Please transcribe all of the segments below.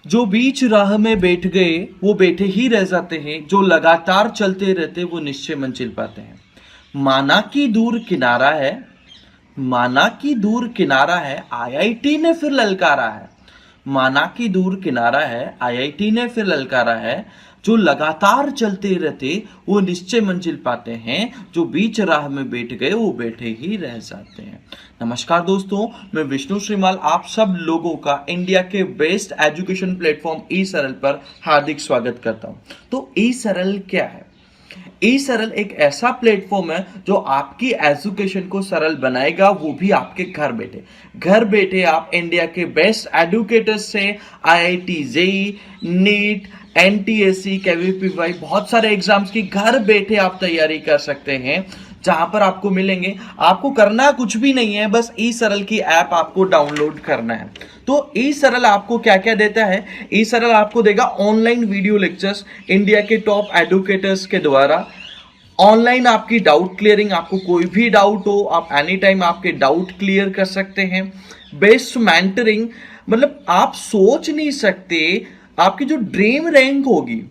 जो बीच राह में बैठ गए वो बैठे ही रह जाते हैं, जो लगातार चलते रहते वो निश्चय मंजिल पाते हैं। माना कि दूर किनारा है, माना कि दूर किनारा है, आईआईटी ने फिर ललकारा है। माना कि दूर किनारा है, आईआईटी ने फिर ललकारा है। जो लगातार चलते रहते वो निश्चय मंजिल पाते हैं, जो बीच राह में बैठ गए वो बैठे ही रह जाते हैं। नमस्कार दोस्तों, मैं विष्णु श्रीमाल आप सब लोगों का इंडिया के बेस्ट एजुकेशन प्लेटफॉर्म ई सरल पर हार्दिक स्वागत करता हूं। तो ई सरल क्या है? ई सरल एक ऐसा प्लेटफॉर्म है जो आपकी एजुकेशन को सरल बनाएगा, वो भी आपके घर बैठे। घर बैठे आप इंडिया के बेस्ट एडुकेटर्स से IIT JEE, NEET, NTSC, KVPY, बहुत सारे एग्जाम्स की घर बैठे आप तैयारी कर सकते हैं, जहां पर आपको मिलेंगे। आपको करना कुछ भी नहीं है, बस ई सरल की ऐप आपको डाउनलोड करना है। तो ई सरल आपको क्या क्या देता है? ई सरल आपको देगा ऑनलाइन वीडियो लेक्चर्स इंडिया के टॉप एडुकेटर्स के द्वारा। ऑनलाइन आपकी डाउट क्लियरिंग, आपको कोई भी डाउट हो आप एनी टाइम आपके डाउट क्लियर कर सकते हैं। बेस्ट मेंटरिंग, मतलब आप सोच नहीं सकते आपकी जो ड्रीम रैंक होगी,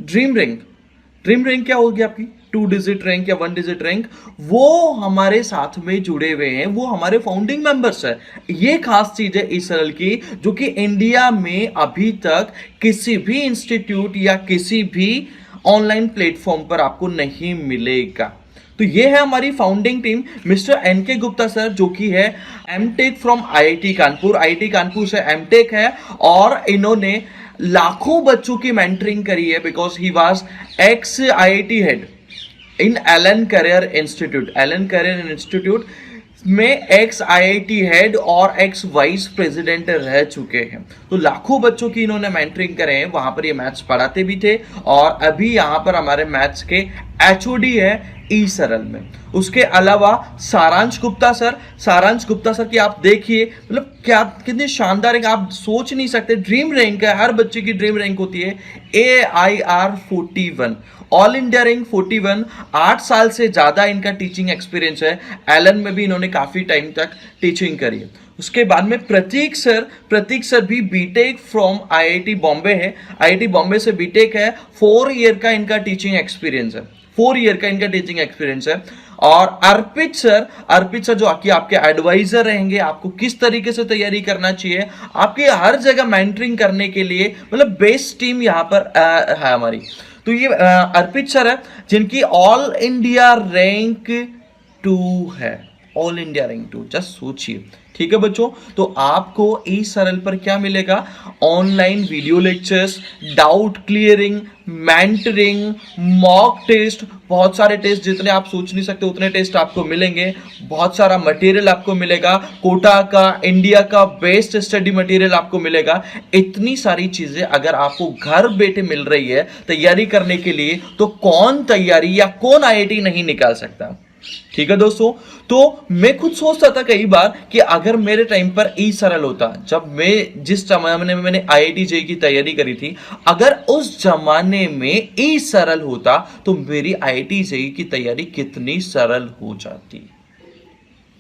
ड्रीम रैंक क्या होगी आपकी? 2 डिजिट रैंक या 1 डिजिट रैंक, वो हमारे साथ में जुड़े हुए हैं, वो हमारे फाउंडिंग मेंबर्स है। ये खास चीज है इस सरल की, जो कि इंडिया में अभी तक किसी भी इंस्टीट्यूट या किसी भी ऑनलाइन प्लेटफॉर्म पर आपको नहीं मिलेगा। तो ये है हमारी founding team, mister NK Gupta sir, जो कि है MTech from IIT Kanpur. IIT Kanpur से एमटेक है और इन्होंने लाखों बच्चों की मेंटरिंग करी है, because he was ex IIT head in Allen career institute में एक्स आईआईटी हेड और एक्स वाइस प्रेसिडेंट रह चुके हैं। तो लाखों बच्चों की इन्होंने मेंटरिंग करे हैं, वहां पर ये मैथ्स पढ़ाते भी थे और अभी यहां पर हमारे मैथ्स के एचओडी है ई सरल में। उसके अलावा सारांश गुप्ता सर की आप देखिए, मतलब क्या कितनी शानदार है, आप सोच नहीं सकते। ड्रीम रैंक है, हर बच्चे की ड्रीम रैंक होती है AIR 41, ऑल इंडिया रैंक 41। 8 साल से ज्यादा इनका टीचिंग एक्सपीरियंस है। एलन में भी इन्होंने काफी टाइम तक टीचिंग करी है। उसके बाद में प्रतीक सर भी बीटेक फ्रॉम आईआईटी बॉम्बे है, आईआईटी बॉम्बे से बीटेक है। 4 ईयर का इनका टीचिंग एक्सपीरियंस है। और अर्पित सर जो आपके एडवाइजर रहेंगे, आपको किस तरीके से तैयारी करना चाहिए, आपकी हर जगह मेंटरिंग करने के लिए, मतलब बेस्ट टीम यहाँ पर है हमारी। तो ये अर्पित सर है, जिनकी ऑल इंडिया रैंक 2 है, ऑल इंडिया रैंक 2। जस्ट सोचिए, ठीक है बच्चों। तो आपको ई सरल पर क्या मिलेगा? Online video lectures, doubt clearing, mentoring, mock test, बहुत सारे टेस्ट, जितने आप सोच नहीं सकते उतने टेस्ट आपको मिलेंगे। बहुत सारा मटेरियल आपको मिलेगा, कोटा का, इंडिया का बेस्ट स्टडी मटेरियल आपको मिलेगा। इतनी सारी चीजें अगर आपको घर बैठे मिल रही है तैयारी करने के लिए, तो कौन तैयारी या कौन आईआईटी नहीं निकाल सकता? ठीक है दोस्तों। तो मैं खुद सोचता था कई बार कि अगर मेरे टाइम पर ई सरल होता, जब मैं जिस जमाने में मैंने आईआईटी जेईई की तैयारी करी थी, अगर उस जमाने में ई सरल होता तो मेरी आईआईटी जेईई की तैयारी कितनी सरल हो जाती।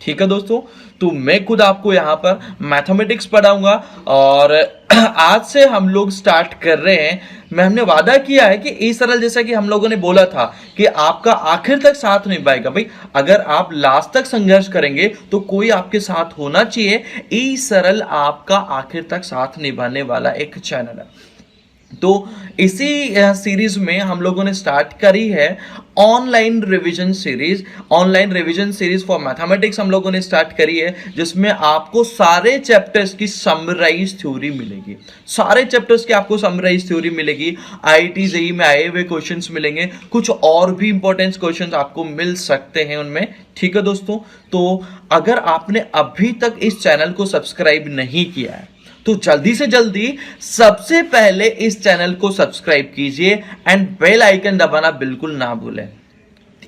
ठीक है दोस्तों। तो मैं खुद आपको यहां पर मैथमेटिक्स पढ़ाऊंगा और आज से हम लोग स्टार्ट कर रहे हैं। हमने वादा किया है कि ई सरल, जैसा कि हम लोगों ने बोला था कि आपका आखिर तक साथ निभाएगा। भाई अगर आप लास्ट तक संघर्ष करेंगे तो कोई आपके साथ होना चाहिए। ई सरल आपका आखिर तक साथ निभाने वाला एक चैनल है। तो इसी सीरीज में हम लोगों ने स्टार्ट करी है online revision series for mathematics हम लोगों ने स्टार्ट करी है, जिसमें आपको सारे चैप्टर्स की समराइज थ्योरी मिलेगी। सारे चैप्टर्स की आपको समराइज थ्योरी मिलेगी। आईआईटी जेईई में आए हुए क्वेश्चंस मिलेंगे, कुछ और भी इंपॉर्टेंट क्वेश्चंस आपको मिल सकते हैं उनमें। ठीक है दोस्तों। तो अगर आपने अभी तक इस चैनल को सब्सक्राइब नहीं किया है तो जल्दी से जल्दी सबसे पहले इस चैनल को सब्सक्राइब कीजिए एंड बेल आइकन दबाना बिल्कुल ना भूलें।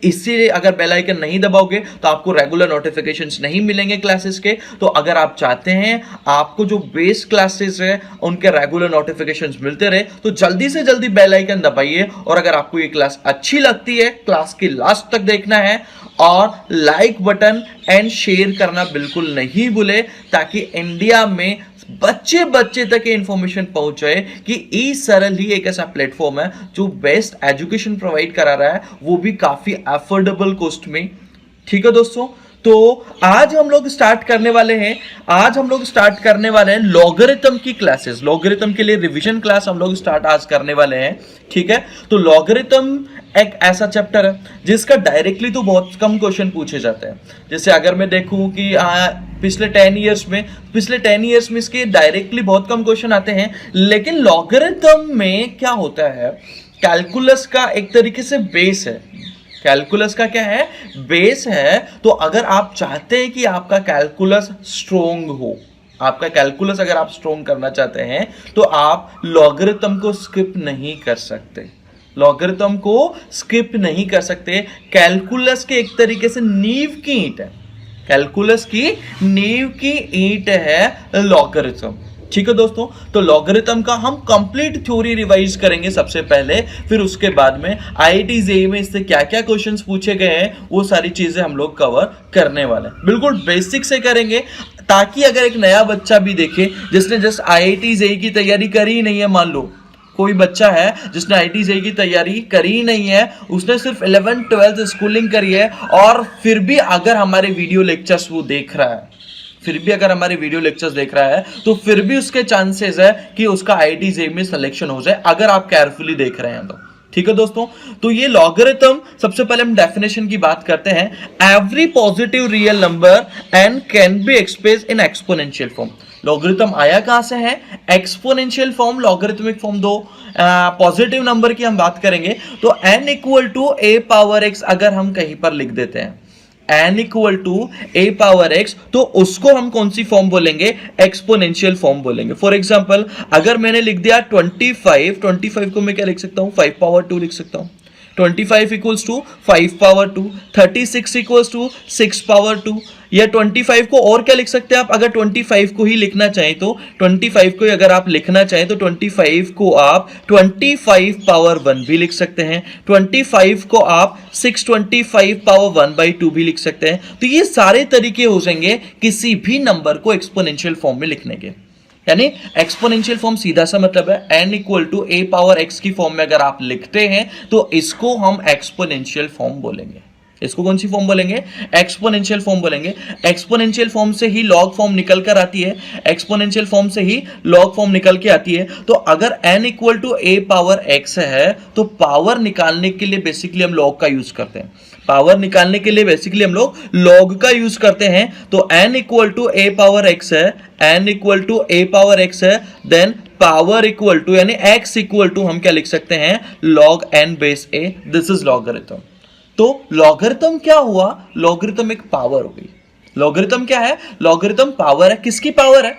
इसीलिए अगर बेल आइकन नहीं दबाओगे तो आपको रेगुलर नोटिफिकेशंस नहीं मिलेंगे क्लासेस के। तो अगर आप चाहते हैं आपको जो बेस क्लासेस है उनके रेगुलर नोटिफिकेशंस मिलते रहे, तो जल्दी से जल्दी बेल आइकन दबाइए। और अगर आपको ये क्लास अच्छी लगती है, क्लास की लास्ट तक देखना है और लाइक बटन एंड शेयर करना बिल्कुल नहीं भूले, ताकि इंडिया में बच्चे बच्चे तक ये इंफॉर्मेशन पहुंचे कि ई सरल ही एक ऐसा प्लेटफॉर्म है जो बेस्ट एजुकेशन प्रोवाइड करा रहा है, वो भी काफी अफोर्डेबल कॉस्ट में। ठीक है दोस्तों, तो आज हम लोग स्टार्ट करने वाले हैं लॉगरिथम की क्लासेस। लॉगरिथम के लिए रिवीजन क्लास हम लोग स्टार्ट आज करने वाले हैं। ठीक है, तो लॉगरिथम एक ऐसा चैप्टर है जिसका डायरेक्टली तो बहुत कम क्वेश्चन पूछे जाते हैं। जैसे अगर मैं देखूं कि पिछले 10 इयर्स में इसके डायरेक्टली बहुत कम क्वेश्चन आते हैं, लेकिन लॉगरिथम में क्या होता है, कैलकुलस का एक तरीके से बेस है। कैलकुलस का क्या है, बेस है। तो अगर आप चाहते हैं कि आपका कैलकुलस स्ट्रोंग हो, आपका कैलकुलस अगर आप स्ट्रोंग करना चाहते हैं, तो आप लॉगरिथम को स्किप नहीं कर सकते। लॉगरिथम को स्किप नहीं कर सकते। कैलकुलस के एक तरीके से नींव की ईंट है, कैलकुलस की नींव की ईंट है लॉगरिथम। ठीक है दोस्तों, तो लॉगरिथम का हम कंप्लीट थ्योरी रिवाइज करेंगे सबसे पहले, फिर उसके बाद में आईआईटी जेईई में इससे क्या क्या क्वेश्चंस पूछे गए हैं वो सारी चीजें हम लोग कवर करने वाले हैं। बिल्कुल बेसिक से करेंगे, ताकि अगर एक नया बच्चा भी देखे जिसने जस्ट आईआईटी जेईई की तैयारी करी ही नहीं है, मान लो कोई बच्चा है जिसने आईआईटी जेईई की तैयारी करी ही नहीं है, उसने सिर्फ 11th 12th स्कूलिंग करी है, और फिर भी अगर हमारे वीडियो लेक्चर्स वो देख रहा है, तो फिर भी उसके चांसेस है कि उसका आईआईटी जेईई में सिलेक्शन हो जाए, अगर आप केयरफुली देख रहे हैं तो। ठीक है दोस्तों, तो ये लॉगरिथम, सबसे पहले हम डेफिनेशन की बात करते हैं। Every positive real number and can be express in exponential form. Logarithm आया कहां से है, एक्सपोनेंशियल फॉर्म, लॉगरिथमिक फॉर्म। दो पॉजिटिव नंबर की हम बात करेंगे तो n equal to a power x अगर हम कहीं पर लिख देते हैं, n equal to a power x, तो उसको हम कौन सी फॉर्म बोलेंगे, एक्सपोनेंशियल फॉर्म बोलेंगे। फॉर एग्जांपल अगर मैंने लिख दिया 25 को मैं क्या लिख सकता हूं, 5 पावर 2 लिख सकता हूं। 25 equals to 5 power 2, 36 equals to 6 power 2, या 25 को और क्या लिख सकते हैं आप, अगर 25 को ही लिखना चाहें तो 25 को अगर आप लिखना चाहें तो 25 को आप 25 पावर 1 भी लिख सकते हैं, 25 को आप 625 पावर 1/2 भी लिख सकते हैं। तो ये सारे तरीके हो जाएंगे किसी भी नंबर को एक्सपोनेंशियल फॉर्म में लिखने के। यानी एक्सपोनेंशियल फॉर्म सीधा सा मतलब है n equal to a power x की फॉर्म में अगर आप लिखते हैं तो इसको हम एक्सपोनेंशियल फॉर्म बोलेंगे। इसको कौन सी फॉर्म बोलेंगे, एक्सपोनेंशियल फॉर्म बोलेंगे। एक्सपोनेंशियल फॉर्म से ही लॉग फॉर्म निकल कर आती है, एक्सपोनेंशियल फॉर्म से ही लॉग फॉर्म निकल के आती है। तो अगर n equal to a power x है तो पावर निकालने के लिए बेसिकली हम लॉग का यूज करते हैं, पावर निकालने के लिए बेसिकली हम लोग लॉग का यूज करते हैं। तो n equal to a power x है, n equal to a power x है, देन पावर इक्वल टू यानी x इक्वल टू हम क्या लिख सकते हैं, log n base a। This is logarithm. तो लॉगरिथम क्या हुआ, लॉगरिथम एक पावर हो गई। लॉगरिथम क्या है, लॉगरिथम पावर है। किसकी पावर है,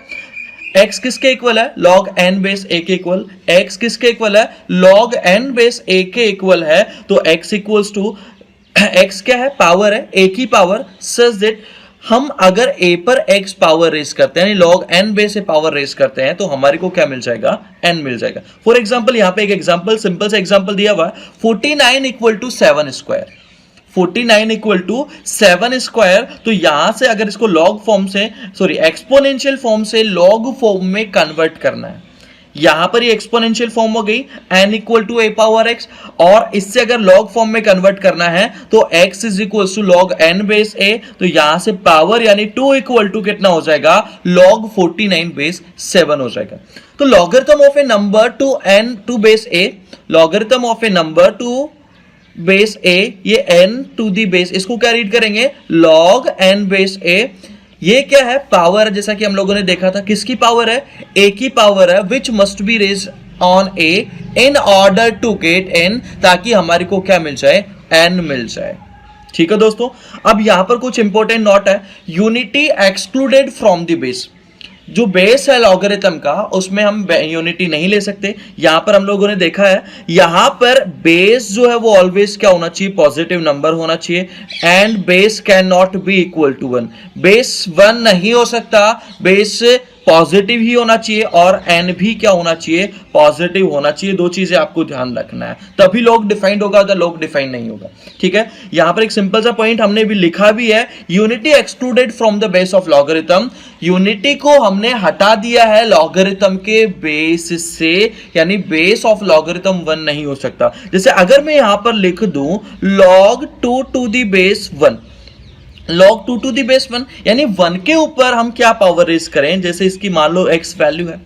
x किसके इक्वल है, log n बेस a के इक्वल। x किसके इक्वल है, log n बेस a के इक्वल है। तो x इक्वल्स टू, x क्या है, पावर है, a की पावर, सच दैट हम अगर a पर x पावर रेस करते हैं, log n base a power raise करते हैं, तो हमारे को क्या मिल जाएगा, n मिल जाएगा। फॉर एग्जांपल यहां पे एक एग्जांपल, सिंपल सा एग्जांपल दिया हुआ है, 49 equal to 7 square. 49 equal to 7 square. तो यहां से अगर इसको लॉग फॉर्म से, सॉरी एक्सपोनेंशियल फॉर्म से लॉग फॉर्म में कन्वर्ट करना है, यहां पर ये एक्सपोनेंशियल फॉर्म हो गई n equal to a power x, और इससे अगर लॉग फॉर्म में कन्वर्ट करना है तो x is equal to log n base a। तो यहां से पावर यानी 2 इक्वल टू कितना हो जाएगा, log 49 बेस 7 हो जाएगा। तो logarithm of a number to n to base a, logarithm of a number to base a, ये n टू दी बेस, इसको क्या रीड करेंगे, log n बेस a। ये क्या है, पावर, जैसा कि हम लोगों ने देखा था, किसकी पावर है, a की पावर है, which must be raise on a in order to get n, ताकि हमारे को क्या मिल जाए, n मिल जाए। ठीक है दोस्तों, अब यहां पर कुछ इंपॉर्टेंट नोट है, unity excluded from the base. जो बेस है लॉगरिथम का उसमें हम यूनिटी नहीं ले सकते। यहां पर हम लोगों ने देखा है, यहां पर बेस जो है वो ऑलवेज क्या होना चाहिए, पॉजिटिव नंबर होना चाहिए, and base can not be equal to 1। Base 1 नहीं हो सकता, बेस पॉजिटिव ही होना चाहिए और n भी क्या होना चाहिए, पॉजिटिव होना चाहिए। दो चीजें आपको ध्यान रखना है, तभी लॉग डिफाइंड होगा, तो लॉग डिफाइंड नहीं होगा। ठीक है, यहां पर एक सिंपल सा पॉइंट हमने भी लिखा भी है, unity excluded from the base of logarithm. Unity को हमने हटा दिया है लॉगरिथम के बेस से, यानी बेस ऑफ लॉगरिथम 1 नहीं हो सकता। जैसे अगर मैं यहां पर लिख दूं log 2 to the base 1, log 2 to the base 1 यानी 1 के ऊपर हम क्या पावर रेज करें, जैसे इसकी मान लो x वैल्यू है।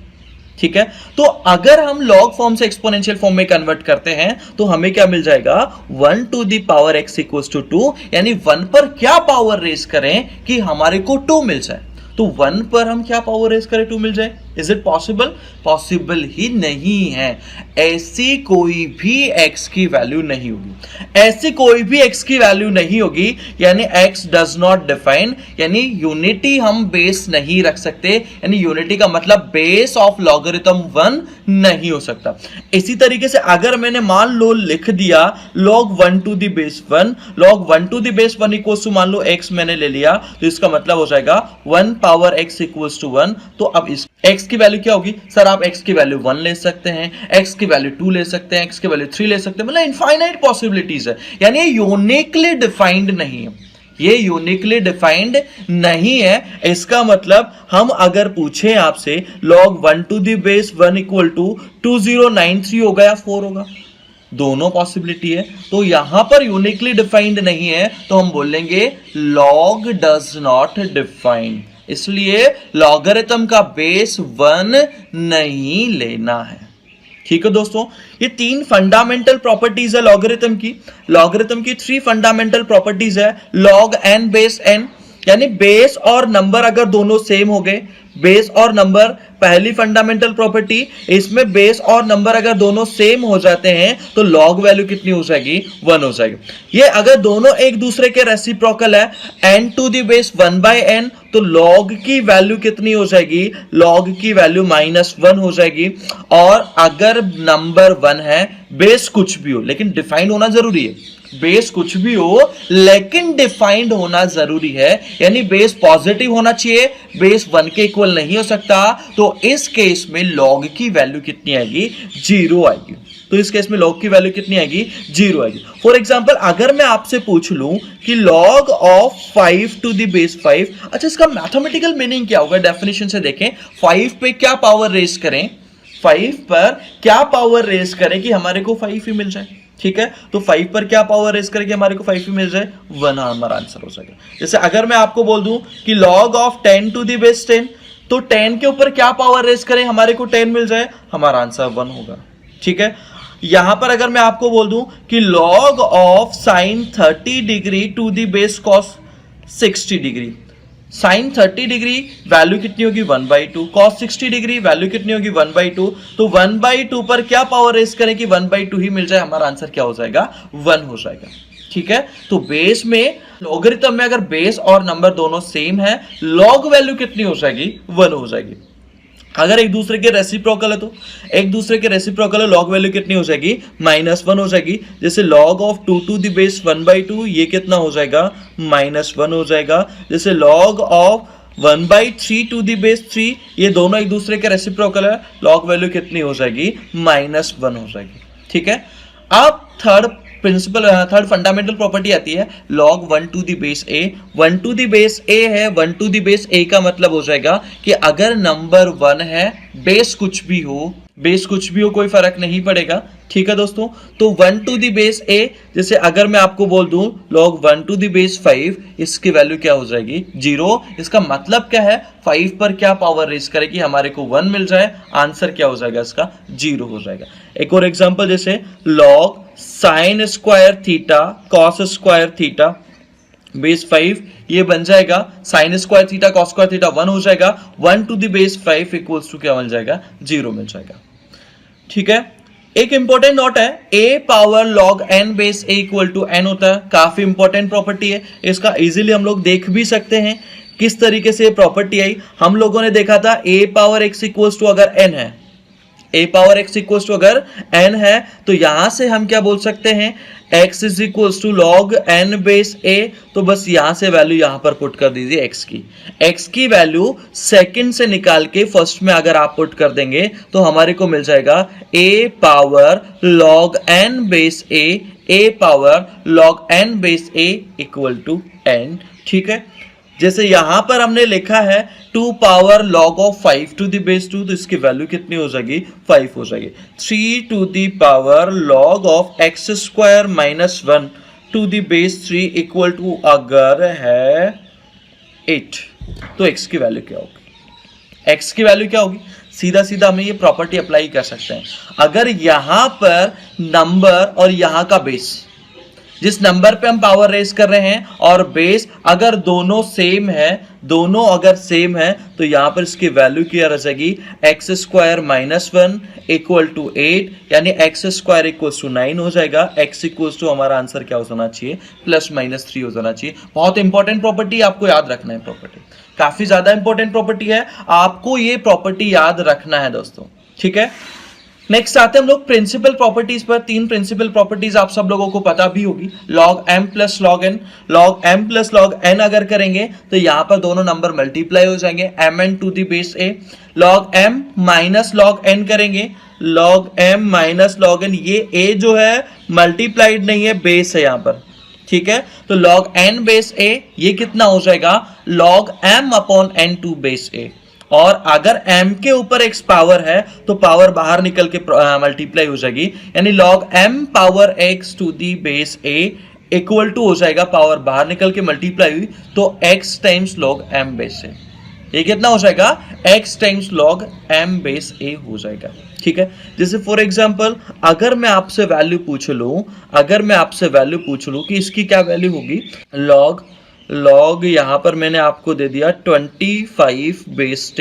ठीक है, तो अगर हम लॉग फॉर्म से एक्सपोनेंशियल फॉर्म में कन्वर्ट करते हैं तो हमें क्या मिल जाएगा, 1 to the power x equals to 2, यानी 1 पर क्या पावर रेज करें कि हमारे को 2 मिल जाए। तो 1 पर हम क्या पावर रेज करें, 2 मिल जाए। Is it possible? पॉसिबल ही नहीं है। ऐसी कोई भी x की वैल्यू नहीं होगी, ऐसी कोई भी x की वैल्यू नहीं होगी, यानी x डज नॉट डिफाइन, यानी यूनिटी हम बेस नहीं रख सकते, यानी यूनिटी का मतलब बेस ऑफ लॉगरिथम 1 नहीं हो सकता। इसी तरीके से अगर मैंने मान लो लिख दिया log 1 to the base 1, log 1 to the base 1 equals to मान लो x मैंने ले लिया, तो इसका मतलब हो जाएगा 1 पावर x इक्वल्स टू 1। तो अब इस x की वैल्यू क्या होगी, सर आप x की वैल्यू 1 ले सकते हैं, x की वैल्यू 2 ले सकते हैं, x की वैल्यू 3 ले सकते हैं, मतलब इनफाइनाइट पॉसिबिलिटीज है, यानी ये यूनिकली डिफाइंड नहीं है, ये यूनिकली डिफाइंड नहीं है। इसका मतलब हम अगर पूछें आपसे log 1 to the base 1 equal to 2093 होगा या 4 होगा, दोनों पॉसिबिलिटी है, तो यहां पर यूनिकली डिफाइंड नहीं है, तो हम बोलेंगे log डज नॉट डिफाइन, इसलिए लॉगरिथम का बेस 1 नहीं लेना है। ठीक है दोस्तों, ये 3 फंडामेंटल प्रॉपर्टीज है लॉगरिथम की। लॉगरिथम की 3 फंडामेंटल प्रॉपर्टीज है, log n बेस n, यानी बेस और नंबर अगर दोनों सेम हो गए, बेस और नंबर पहली फंडामेंटल प्रॉपर्टी, इसमें बेस और नंबर अगर दोनों सेम हो जाते हैं तो लॉग वैल्यू कितनी हो जाएगी, 1 हो जाएगी। ये अगर दोनों एक दूसरे के रेसिप्रोकल है, n to the base 1 by n, तो लॉग की वैल्यू कितनी हो जाएगी, लॉग की वैल्यू -1 हो जाएगी। और अगर नंबर 1 है, बेस कुछ भी हो लेकिन डिफाइंड होना जरूरी है, बेस कुछ भी हो लेकिन डिफाइंड होना जरूरी है, यानी बेस पॉजिटिव होना चाहिए, बेस 1 के इक्वल नहीं हो सकता, तो इस केस में लॉग की वैल्यू कितनी आएगी, 0 आएगी। तो इस केस में लॉग की वैल्यू कितनी आएगी, 0 आएगी। फॉर एग्जांपल अगर मैं आपसे पूछ लूं कि log of 5 to the base 5, अच्छा इसका मैथमेटिकल मीनिंग क्या होगा, डेफिनेशन से देखें, 5 पे क्या पावर रेज करें, 5 पर क्या पावर रेज करें कि हमारे को 5 ही मिल जाए। ठीक है, तो 5 पर क्या पावर रेज करके हमारे को 5 ही मिल जाए, 1 हमारा आंसर हो जाएगा। जैसे अगर मैं आपको बोल दूं कि log of 10 to the base 10, तो 10 के ऊपर क्या पावर रेज करें हमारे को 10 मिल जाए, हमारा आंसर 1 होगा। ठीक है, यहां पर अगर मैं आपको बोल दूं कि log of sin 30 degree to the base cos 60 degree, sin 30 degree value कितनी होगी, 1/2, cos 60 डिग्री वैल्यू कितनी होगी, 1/2, तो 1/2 पर क्या पावर रेज करें कि 1/2 ही मिल जाए, हमारा आंसर क्या हो जाएगा, 1 हो जाएगा। ठीक है, तो बेस में लॉगरिथम में अगर बेस और नंबर दोनों सेम है, लॉग वैल्यू कितनी हो जाएगी, 1 हो जाएगी। अगर एक दूसरे के रेसिप्रोकल है तो एक दूसरे के रेसिप्रोकल है, लॉग वैल्यू कितनी हो जाएगी, -1 हो जाएगी। जैसे log of 2 to the base 1/2, ये कितना हो जाएगा, -1 हो जाएगा। जैसे log of 1/3 to the base 3, ये दोनों एक दूसरे के रेसिप्रोकल है, लॉग वैल्यू कितनी हो जाएगी, -1 हो जाएगी। ठीक है, अब थर्ड फंडामेंटल प्रॉपर्टी आती है log 1 to the base a। 1 to the base a है, 1 टू द बेस a का मतलब हो जाएगा कि अगर नंबर 1 है, बेस कुछ भी हो, कोई फर्क नहीं पड़ेगा। ठीक है दोस्तों, तो 1 टू द बेस a, जैसे अगर मैं आपको बोल दूं log 1 टू द बेस 5, इसकी वैल्यू क्या हो जाएगी, 0। इसका मतलब क्या है, 5 पर क्या पावर रेज करे कि हमारे को 1 मिल जाए, आंसर क्या हो जाएगा इसका, 0 हो जाएगा। एक और एग्जांपल, जैसे log sin square theta cos square theta base 5, ये बन जाएगा sin square theta cos square theta 1 हो जाएगा। 1 to the base 5 equals to क्या मिल जाएगा, 0 मिल जाएगा। ठीक है, एक इंपॉर्टेंट नोट है, a power log n base a equal to n होता है, काफी इंपॉर्टेंट प्रॉपर्टी है, इसका इजीली हम लोग देख भी सकते हैं किस तरीके से प्रॉपर्टी आई। हम लोगों ने देखा था a power x equals to अगर n है, a power x equals to अगर n है तो यहां से हम क्या बोल सकते हैं, x is equals to log n base a। तो बस यहां से वैल्यू यहां पर पुट कर दीजिए x की वैल्यू सेकंड से निकाल के फर्स्ट में अगर आप पुट कर देंगे तो हमारे को मिल जाएगा a power log n base a power log n base a equal to n। ठीक है, जैसे यहां पर हमने लिखा है 2 power log of 5 to the base 2, तो इसकी वैल्यू कितनी हो जाएगी, 5 हो जाएगी। 3 to the power log of x square minus 1 to the base 3 equal to अगर है 8, तो x की वैल्यू क्या होगी, x की वैल्यू क्या होगी, सीधा सीधा हमें ये प्रॉपर्टी अप्लाई कर सकते हैं। अगर यहां पर नंबर और यहां का बेस, जिस नंबर पे हम पावर रेज कर रहे हैं और बेस अगर दोनों सेम है, दोनों अगर सेम है तो यहां पर इसकी वैल्यू क्या रह जाएगी, x square minus 1 equal to 8, यानी एक्स स्क्वायर इक्वल टू 9 हो जाएगा। एक्स इक्वल टू हमारा आंसर क्या हो जाना चाहिए, प्लस माइनस 3 हो जाना चाहिए। बहुत इंपॉर्टेंट प्रॉपर्टी, आपको याद रखना है, प्रॉपर्टी काफी ज्यादा इंपॉर्टेंट प्रॉपर्टी है, आपको ये प्रॉपर्टी याद रखना है दोस्तों। ठीक है, नेक्स्ट आते हैं हम लोग प्रिंसिपल प्रॉपर्टीज पर। 3 प्रिंसिपल प्रॉपर्टीज आप सब लोगों को पता भी होगी, log m plus log n। Log m plus log n अगर करेंगे तो यहां पर दोनों नंबर मल्टीप्लाई हो जाएंगे, mn to the base a। Log m minus log n करेंगे, लॉग m माइनस लॉग n, ये a जो है मल्टीप्लाइड नहीं है, बेस है यहां पर। ठीक है, तो लॉग n बेस a ये कितना हो जाएगा, log m upon n to base a। और अगर m के ऊपर x पावर है तो पावर बाहर निकल के मल्टीप्लाई हो जाएगी, यानी log m power x to the base a equal to हो जाएगा, पावर बाहर निकल के मल्टीप्लाई हुई तो x times log m base a। ये कितना हो जाएगा, x times log m base a हो जाएगा। ठीक है, जैसे फॉर एग्जांपल अगर मैं आपसे वैल्यू पूछ लूं, कि इसकी क्या वैल्यू होगी, लॉग यहां पर मैंने आपको दे दिया 25 बेस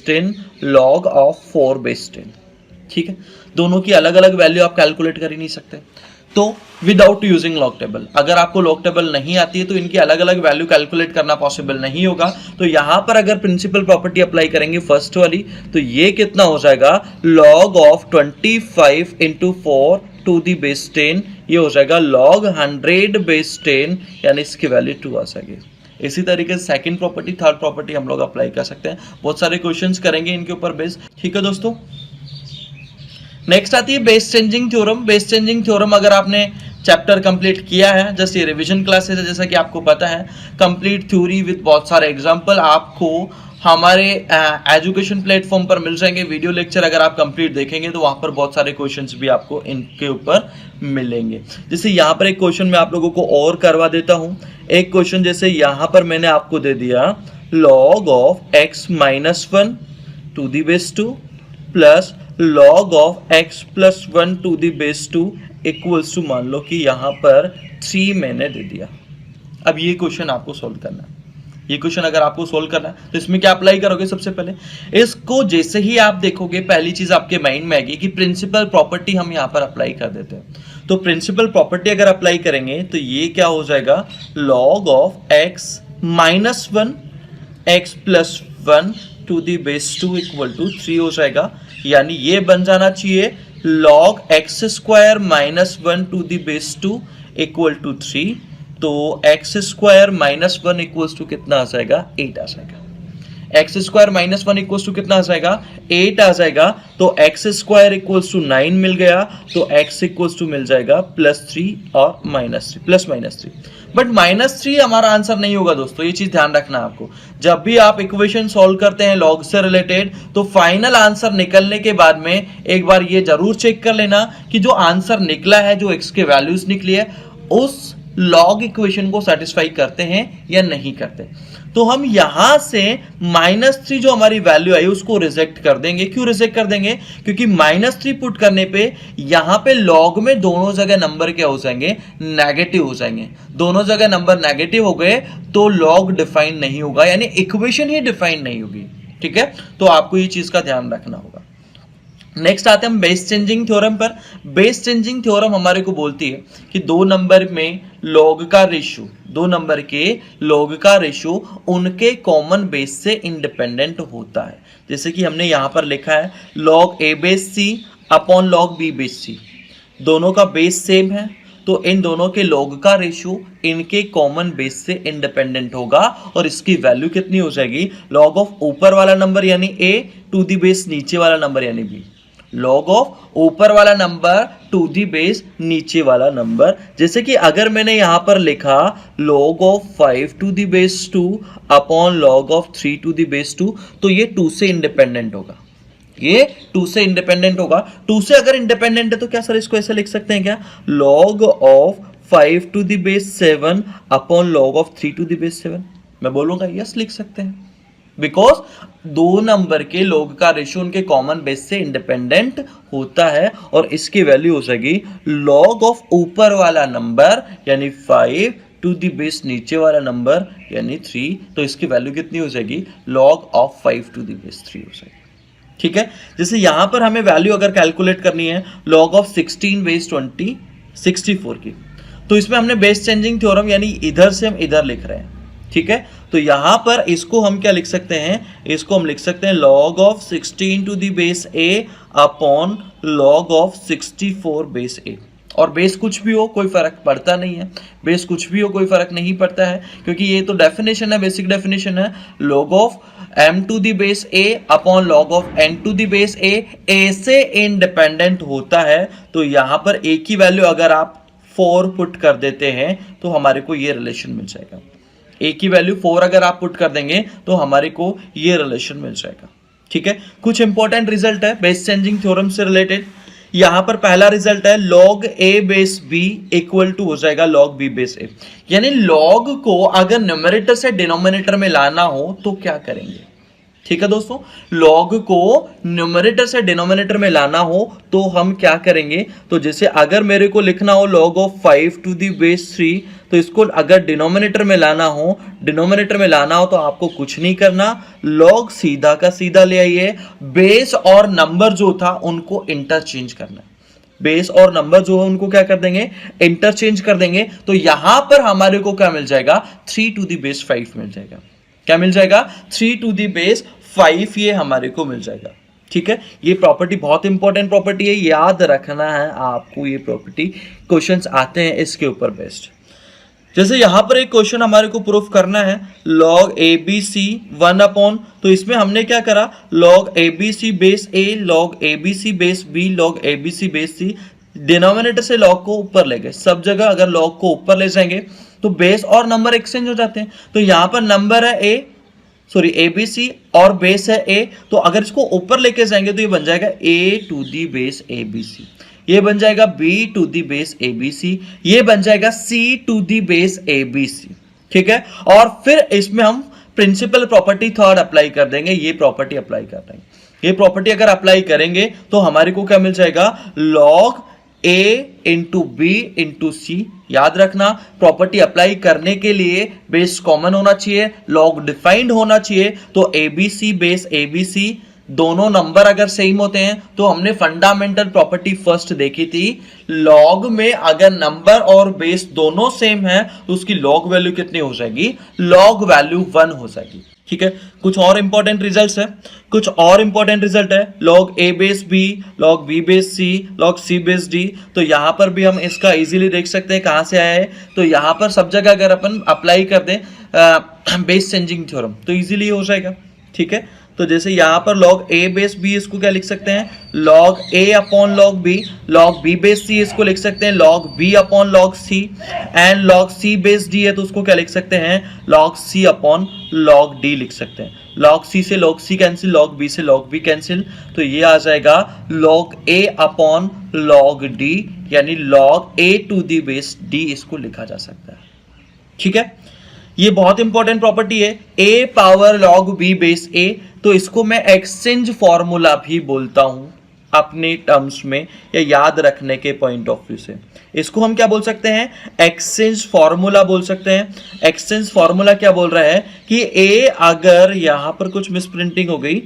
10 लॉग ऑफ 4 बेस 10। ठीक है, दोनों की अलग अलग वैल्यू आप कैलकुलेट कर ही नहीं सकते, तो विदाउट यूजिंग लॉग टेबल, अगर आपको लॉग टेबल नहीं आती है तो इनकी अलग अलग वैल्यू कैलकुलेट करना पॉसिबल नहीं होगा। तो यहां पर अगर प्रिंसिपल प्रॉपर्टी अप्लाई करेंगे फर्स्ट वाली, तो ये कितना हो जाएगा, log of 25 into 4 to the base 10, ये हो जाएगा लॉग 100 बेस 10, यानी इसकी वैल्यू 2 आ जाएगी। इसी तरीके से सेकंड प्रॉपर्टी, थर्ड प्रॉपर्टी हम लोग अप्लाई कर सकते हैं, बहुत सारे क्वेश्चंस करेंगे इनके ऊपर बेस। ठीक है दोस्तों, नेक्स्ट आती है base changing theorem. Base changing theorem अगर आपने चैप्टर कंप्लीट किया है, जैसे ये रिवीजन क्लासेस है, जैसा कि आपको पता है, कंप्लीट थ्योरी विद बहुत सारे एग्जांपल आपको हमारे एजुकेशन प्लेटफॉर्म पर मिल जाएंगे। वीडियो लेक्चर अगर आप कंप्लीट देखेंगे तो वहां पर बहुत सारे क्वेश्चंस भी आपको इनके ऊपर मिलेंगे। जैसे यहाँ पर एक क्वेश्चन मैं आप लोगों को और करवा देता हूँ। एक क्वेश्चन जैसे यहाँ पर मैंने आपको दे दिया, log of x minus 1 to the base 2 plus log of x plus 1 to the base 2 equals to, मान लो कि यहां पर 3 मैंने दे दिया। अब ये क्वेश्चन आपको सोल्व करना है। ये क्वेश्चन अगर आपको सोल्व करना है तो इसमें क्या अप्लाई करोगे, सबसे पहले इसको जैसे ही आप देखोगे पहली चीज आपके माइंड में आएगी कि प्रिंसिपल प्रॉपर्टी हम यहां पर अप्लाई कर देते हैं। तो प्रिंसिपल प्रॉपर्टी अगर अप्लाई करेंगे तो ये क्या हो जाएगा, log of x minus 1 x plus 1 to the base 2 equal to 3 हो जाएगा, यानी ये बन जाना चाहिए log x square minus 1 to the base 2 equal to 3। तो x square minus 1 equals to कितना आ जाएगा, 8 आ जाएगा। x square minus 1 equals to कितना आ जाएगा, 8 आ जाएगा। तो x स्क्वायर इक्वल्स टू 9 मिल गया, तो x इक्वल्स टू मिल जाएगा प्लस 3 और minus 3, plus minus 3। But minus 3 हमारा आंसर नहीं होगा दोस्तों, ये चीज ध्यान रखना आपको। जब भी आप इक्वेशन सॉल्व करते हैं लॉग से रिलेटेड, तो फाइनल आंसर निकलने के बाद में एक बार ये जरूर चेक कर लेना कि जो आंसर निकला है, जो x के वैल्यूज निकली है, उस लॉग इक्वेशन को सेटिस्फाई करते हैं या नहीं करते। तो हम यहां से -3 जो हमारी वैल्यू आई उसको रिजेक्ट कर देंगे। क्यों रिजेक्ट कर देंगे, क्योंकि -3 पुट करने पे यहां पे लॉग में दोनों जगह नंबर क्या हो जाएंगे, नेगेटिव हो जाएंगे। दोनों जगह नंबर नेगेटिव हो गए तो लॉग डिफाइन नहीं होगा, यानी इक्वेशन ही डिफाइन नहीं होगी। ठीक है, तो आपको ये चीज का ध्यान रखना होगा। नेक्स्ट आते हैं हम बेस चेंजिंग थ्योरम पर। बेस चेंजिंग थ्योरम हमारे को बोलती है कि दो नंबर में लॉग का रेशियो, दो नंबर के लॉग का रेशियो उनके कॉमन बेस से इंडिपेंडेंट होता है। जैसे कि हमने यहाँ पर लिखा है log a base C upon log b base C, दोनों का बेस सेम है तो इन दोनों के log का रेशियो इनके कॉमन बेस से इंडिपेंडेंट होगा और इसकी वैल्यू कितनी हो जाएगी, log ऑफ ऊपर वाला नंबर यानी a टू द बेस नीचे वाला नंबर यानी b, log ऑफ ऊपर वाला नंबर टू दी बेस नीचे वाला नंबर। जैसे कि अगर मैंने यहां पर लिखा log of 5 to the base 2 upon log of 3 to the base 2, तो ये 2 से इंडिपेंडेंट होगा, ये 2 से इंडिपेंडेंट होगा। 2 से अगर इंडिपेंडेंट है तो क्या सर इसको ऐसे लिख सकते हैं क्या, log of 5 to the base 7 upon log of 3 to the base 7, मैं बोलूंगा यस लिख सकते हैं, बिकॉज दो नंबर के log का रेशियो उनके कॉमन बेस से इंडिपेंडेंट होता है और इसकी वैल्यू हो जाएगी log ऑफ ऊपर वाला नंबर यानी 5 टू द बेस नीचे वाला नंबर यानी 3, तो इसकी वैल्यू कितनी हो जाएगी, log of 5 to the base 3 हो जाएगी। ठीक है, जैसे यहां पर हमें वैल्यू अगर कैलकुलेट करनी है log ऑफ 16 बेस 20 64 की, तो इसमें हमने बेस चेंजिंग थ्योरम यानी इधर से हम इधर लिख रहे हैं। ठीक है, तो यहां पर इसको हम क्या लिख सकते हैं, इसको हम लिख सकते हैं log of 16 to the base a upon log of 64 base a, और बेस कुछ भी हो कोई फर्क पड़ता नहीं है, बेस कुछ भी हो कोई फर्क नहीं पड़ता है क्योंकि ये तो डेफिनेशन है, बेसिक डेफिनेशन है, log of m to the base a upon log of n to the base a से इंडिपेंडेंट होता है। तो यहां पर a की वैल्यू अगर आप 4 पुट कर देते हैं तो हमारे को ये रिलेशन मिल जाएगा, a की वैल्यू 4 अगर आप पुट कर देंगे तो हमारे को ये रिलेशन मिल जाएगा। ठीक है, कुछ इंपॉर्टेंट रिजल्ट है बेस चेंजिंग थ्योरम से रिलेटेड। यहां पर पहला रिजल्ट है log a base b equal to हो जाएगा log b बेस a, यानी log को अगर न्यूमरेटर से डिनोमिनेटर में लाना हो तो क्या करेंगे। ठीक है दोस्तों, log को न्यूमरेटर से डिनोमिनेटर में लाना हो तो हम क्या करेंगे, तो जैसे अगर मेरे को लिखना हो log of 5 to the base 3, तो इसको अगर डिनोमिनेटर में लाना हो तो आपको कुछ नहीं करना, log सीधा का सीधा ले आइए, बेस और नंबर जो था उनको इंटरचेंज करना है, बेस और नंबर जो है उनको क्या कर देंगे, इंटरचेंज कर देंगे। तो यहां पर हमारे को क्या मिल जाएगा, 3 टू दी बेस 5 मिल जाएगा, क्या मिल जाएगा, 3 टू दी बेस 5 ये हमारे को मिल जाएगा। ठीक है, ये प्रॉपर्टी बहुत इंपॉर्टेंट प्रॉपर्टी है, याद रखना है आपको, ये प्रॉपर्टी क्वेश्चंस आते हैं इसके ऊपर बेस्ड। जैसे यहां पर एक क्वेश्चन हमारे को प्रूफ करना है log abc 1 अपॉन, तो इसमें हमने क्या करा, log abc base a log abc base b log abc base c, denominator से log को ऊपर ले गए, सब जगह अगर log को ऊपर ले जाएंगे तो बेस और नंबर एक्सचेंज हो जाते हैं। तो यहां पर नंबर है abc और बेस है a, तो अगर इसको ऊपर लेके जाएंगे तो ये बन जाएगा a to the base abc, ये बन जाएगा b to the base abc, ये बन जाएगा c to the base abc। ठीक है, और फिर इसमें हम प्रिंसिपल प्रॉपर्टी थर्ड अप्लाई कर देंगे, ये प्रॉपर्टी अप्लाई कर देंगे, ये प्रॉपर्टी अगर अप्लाई करेंगे तो हमारे को क्या मिल जाएगा, log a into B into C. याद रखना प्रॉपर्टी अप्लाई करने के लिए बेस कॉमन होना चाहिए, log डिफाइंड होना चाहिए, तो abc बेस abc दोनों नंबर अगर सेम होते हैं तो हमने फंडामेंटल प्रॉपर्टी फर्स्ट देखी थी, log में अगर नंबर और बेस दोनों सेम है तो उसकी log वैल्यू कितनी हो जाएगी, log वैल्यू 1 हो जाएगी। ठीक है, कुछ और इंपॉर्टेंट रिजल्ट्स है, कुछ और इंपॉर्टेंट रिजल्ट है log a base b log b base c log c base d। तो यहां पर भी हम इसका इजीली देख सकते हैं कहां से आया है, तो यहां पर सब जगह अगर अपन अप्लाई कर दें बेस चेंजिंग थ्योरम तो इजीली हो जाएगा। ठीक है, तो जैसे यहां पर log a बेस b इसको क्या लिख सकते हैं, log a upon log b, log b base c इसको लिख सकते हैं log b upon log c, and log c base d है तो उसको क्या लिख सकते हैं, log c upon log d लिख सकते हैं। log c से log c cancel, log b से log b कैंसिल, तो ये आ जाएगा log a upon log d, यानी log a to the base d इसको लिखा जा सकता है। ठीक है, ये बहुत इंपॉर्टेंट प्रॉपर्टी है, a power log b base a, तो इसको मैं एक्सचेंज फॉर्मूला भी बोलता हूं अपने टर्म्स में या याद रखने के पॉइंट ऑफ व्यू से। इसको हम क्या बोल सकते हैं, एक्सचेंज फॉर्मूला बोल सकते हैं। एक्सचेंज फॉर्मूला क्या बोल रहा है कि a अगर यहां पर कुछ मिसप्रिंटिंग हो गई,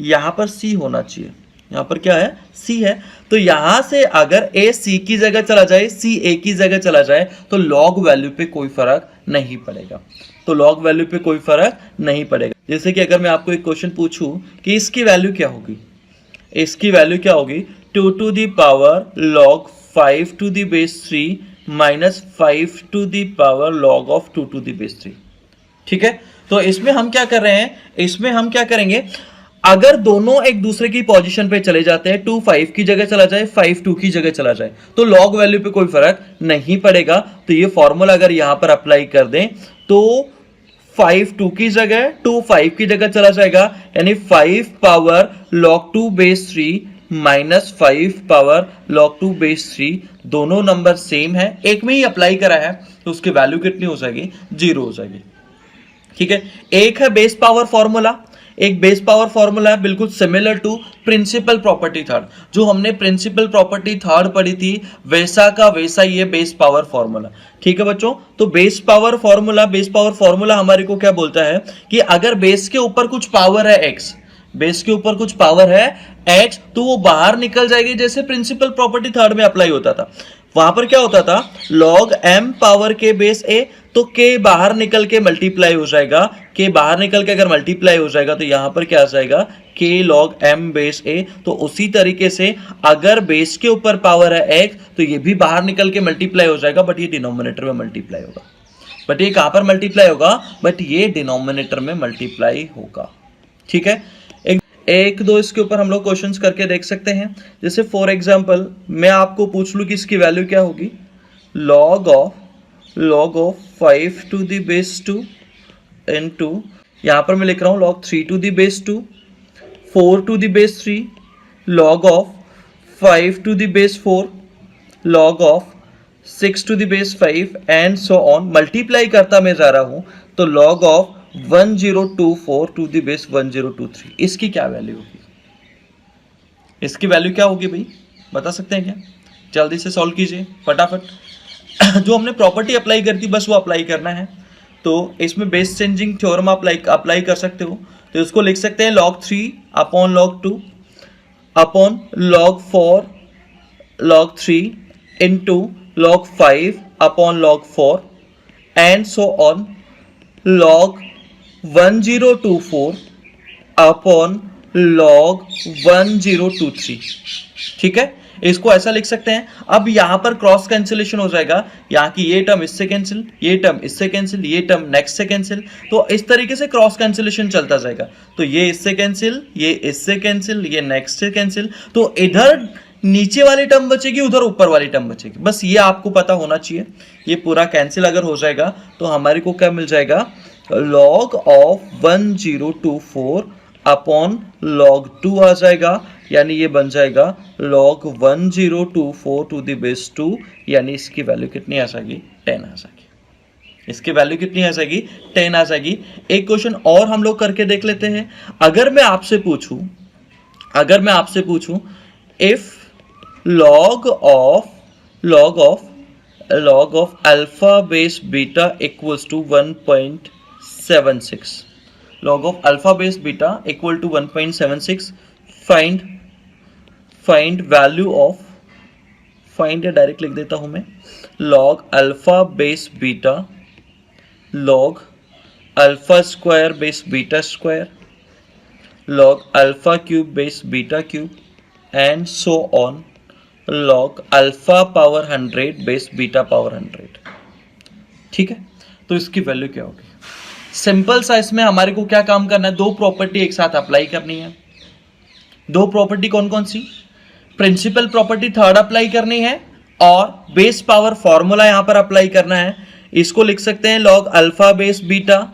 यहां पर c होना चाहिए, यहां पर क्या है, c है, तो यहां से अगर a c की जगह चला जाए, c a की जगह चला जाए तो log वैल्यू पे कोई फर्क नहीं पड़ेगा। तो लॉग वैल्यू पे कोई फर्क नहीं पड़ेगा। जैसे कि अगर मैं आपको एक क्वेश्चन पूछूं कि इसकी वैल्यू क्या होगी, इसकी वैल्यू क्या होगी, 2 to the power log 5 to the base 3 minus 5 to the power log of 2 to the base 3। ठीक है, तो इसमें हम क्या कर रहे हैं, इसमें हम क्या करेंगे, अगर दोनों एक दूसरे की पोजीशन पे चले जाते हैं, 2 5 की जगह चला जाए, 5 2 की जगह चला जाए, तो लॉग वैल्यू पे कोई फर्क नहीं पड़ेगा। तो ये फॉर्मूला अगर यहां पर अप्लाई कर दें तो 5 2 की जगह 2 5 की जगह चला जाएगा, यानी 5 power log 2 base 3 minus 5 power log 2 base 3, दोनों नंबर सेम है, एक में ही अप्लाई करा है, तो उसकी वैल्यू कितनी हो जाएगी, 0 हो जाएगी। ठीक है, एक है बेस पावर फॉर्मूला, एक बेस पावर फॉर्मूला है बिल्कुल similar to principal property third, जो हमने प्रिंसिपल प्रॉपर्टी थर्ड पढ़ी थी वैसा का वैसा ये बेस पावर फॉर्मूला। ठीक है बच्चों, तो बेस पावर फॉर्मूला हमारे को क्या बोलता है कि अगर बेस के ऊपर कुछ पावर है x, बेस के ऊपर कुछ पावर है x, तो वो बाहर निकल जाएगी, जैसे प्रिंसिपल प्रॉपर्टी थर्ड में अप्लाई होता था। वहां पर क्या होता था, log m पावर के बेस a, तो k बाहर निकल के मल्टीप्लाई हो जाएगा, k बाहर निकल के अगर मल्टीप्लाई हो जाएगा तो यहां पर क्या आ जाएगा, k log m base a। तो उसी तरीके से अगर बेस के ऊपर पावर है x, तो ये भी बाहर निकल के मल्टीप्लाई हो जाएगा, बट ये डिनोमिनेटर में मल्टीप्लाई होगा। बट ये कहां पर मल्टीप्लाई होगा, बट ये डिनोमिनेटर में मल्टीप्लाई होगा। ठीक है, एक दो इसके ऊपर हम लोग क्वेश्चंस करके देख सकते हैं। जैसे फॉर एग्जांपल मैं आपको पूछ लूं कि इसकी वैल्यू क्या होगी, log of 5 to the base 2 into, यहां पर मैं लिख रहा हूं log 3 to the base 2, 4 to the base 3, log of 5 to the base 4, log of 6 to the base 5 and so on. Multiply करता मैं जा रहा हूं, तो log of 1024 to the base 1023, इसकी क्या वैल्यू होगी, इसकी वैल्यू क्या होगी भाई, बता सकते हैं क्या, जल्दी से सॉल्व कीजिए फटाफट। जो हमने प्रॉपर्टी अप्लाई करी थी बस वो अप्लाई करना है। तो इसमें बेस चेंजिंग थ्योरम अप्लाई कर सकते हो, तो इसको लिख सकते हैं log 3 upon log 2 upon log 4 log 3 into log 5 upon log 4 and so on log 1024 upon log 1023। ठीक है, इसको ऐसा लिख सकते हैं। अब यहां पर क्रॉस कैंसिलेशन हो जाएगा, यहाँ की ये टर्म इससे कैंसिल, ये टर्म इससे कैंसिल, ये टर्म नेक्स्ट से कैंसिल, तो इस तरीके से क्रॉस कैंसिलेशन चलता जाएगा। तो ये इससे कैंसिल, ये इससे कैंसिल, ये नेक्स्ट से कैंसिल, तो इधर नीचे वाली टर्म बचेगी, उधर ऊपर वाली टर्म बचेगी, बस ये आपको पता होना चाहिए। ये पूरा कैंसिल अगर हो जाएगा तो हमारे को क्या मिल जाएगा, log ऑफ 1024 अपॉन log 2 आ जाएगा, यानी ये बन जाएगा log 1024 टू द बेस 2, यानी इसकी वैल्यू कितनी आ जाएगी, 10 आ जाएगी। इसकी वैल्यू कितनी आ जाएगी, 10 आ जाएगी। एक क्वेश्चन और हम लोग करके देख लेते हैं। अगर मैं आपसे पूछूं if log of alpha base beta equals to 1.76, log of alpha base beta equal to 1.76, find value of, find या डायरेक्ट लिख देता हूं मैं, log अल्फा base beta log alpha square base beta square log alpha cube base beta cube and so on log alpha power 100 base beta power 100। ठीक है, तो इसकी वैल्यू क्या होगी, सिंपल सा इसमें हमारे को क्या काम करना है, दो प्रॉपर्टी एक साथ अप्लाई करनी है। दो प्रॉपर्टी कौन कौन सी, प्रिंसिपल प्रॉपर्टी थर्ड अप्लाई करनी है और बेस पावर फॉर्मूला यहां पर अप्लाई करना है। इसको लिख सकते हैं log अल्फा बेस बीटा,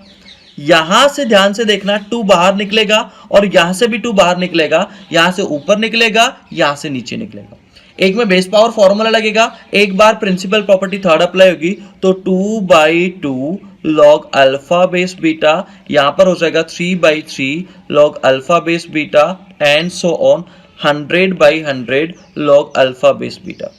यहां से ध्यान से देखना 2 बाहर निकलेगा और यहां से भी 2 बाहर निकलेगा, यहां से ऊपर निकलेगा, यहां से नीचे निकलेगा। एक में बेस पावर फॉर्मूला लगेगा, एक बार प्रिंसिपल प्रॉपर्टी थर्ड अप्लाई होगी, तो 2/2 log अल्फा बेस बीटा, यहां पर हो जाएगा 3/3 log अल्फा base beta and so on 100/100 log अल्फा बेस बीटा।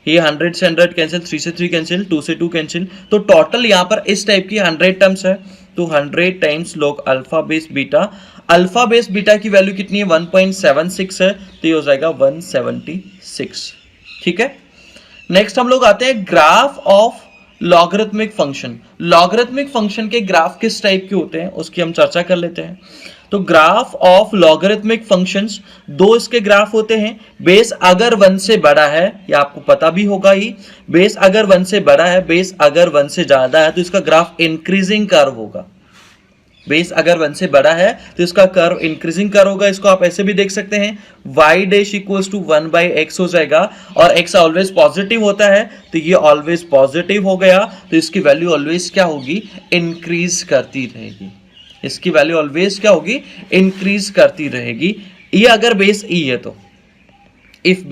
ये 100 से 100 कैंसिल, 3 से 3 कैंसिल, 2 से 2 कैंसिल, तो टोटल यहां पर इस टाइप की 100 टर्म्स है, तो 100 टाइम्स log अल्फा base beta. Alpha base beta की वैल्यू कितनी है, 1.76 है, तो ये हो जाएगा 176। ठीक है, नेक्स्ट हम लोग आते हैं graph of logarithmic function, logarithmic function के ग्राफ किस टाइप के होते हैं उसकी हम चर्चा कर लेते हैं। तो ग्राफ ऑफ लॉगरिथमिक फंक्शंस, दो इसके ग्राफ होते हैं। बेस अगर 1 से बड़ा है, या आपको पता भी होगा ही, बेस अगर 1 से बड़ा है, बेस अगर 1 से ज्यादा है तो इसका ग्राफ इंक्रीजिंग कर्व होगा। बेस अगर 1 से बड़ा है तो इसका कर्व इंक्रीजिंग कर्व होगा। इसको आप ऐसे भी देख सकते हैं, y dash equals to 1/x हो जाएगा, और x ऑलवेज पॉजिटिव होता है तो ये ऑलवेज पॉजिटिव हो गया, तो इसकी वैल्यू ऑलवेज क्या होगी, इंक्रीज करती रहेगी। इसकी वैल्यू ऑलवेज क्या होगी, इंक्रीज करती रहेगी। ये अगर बेस e है तो, इफ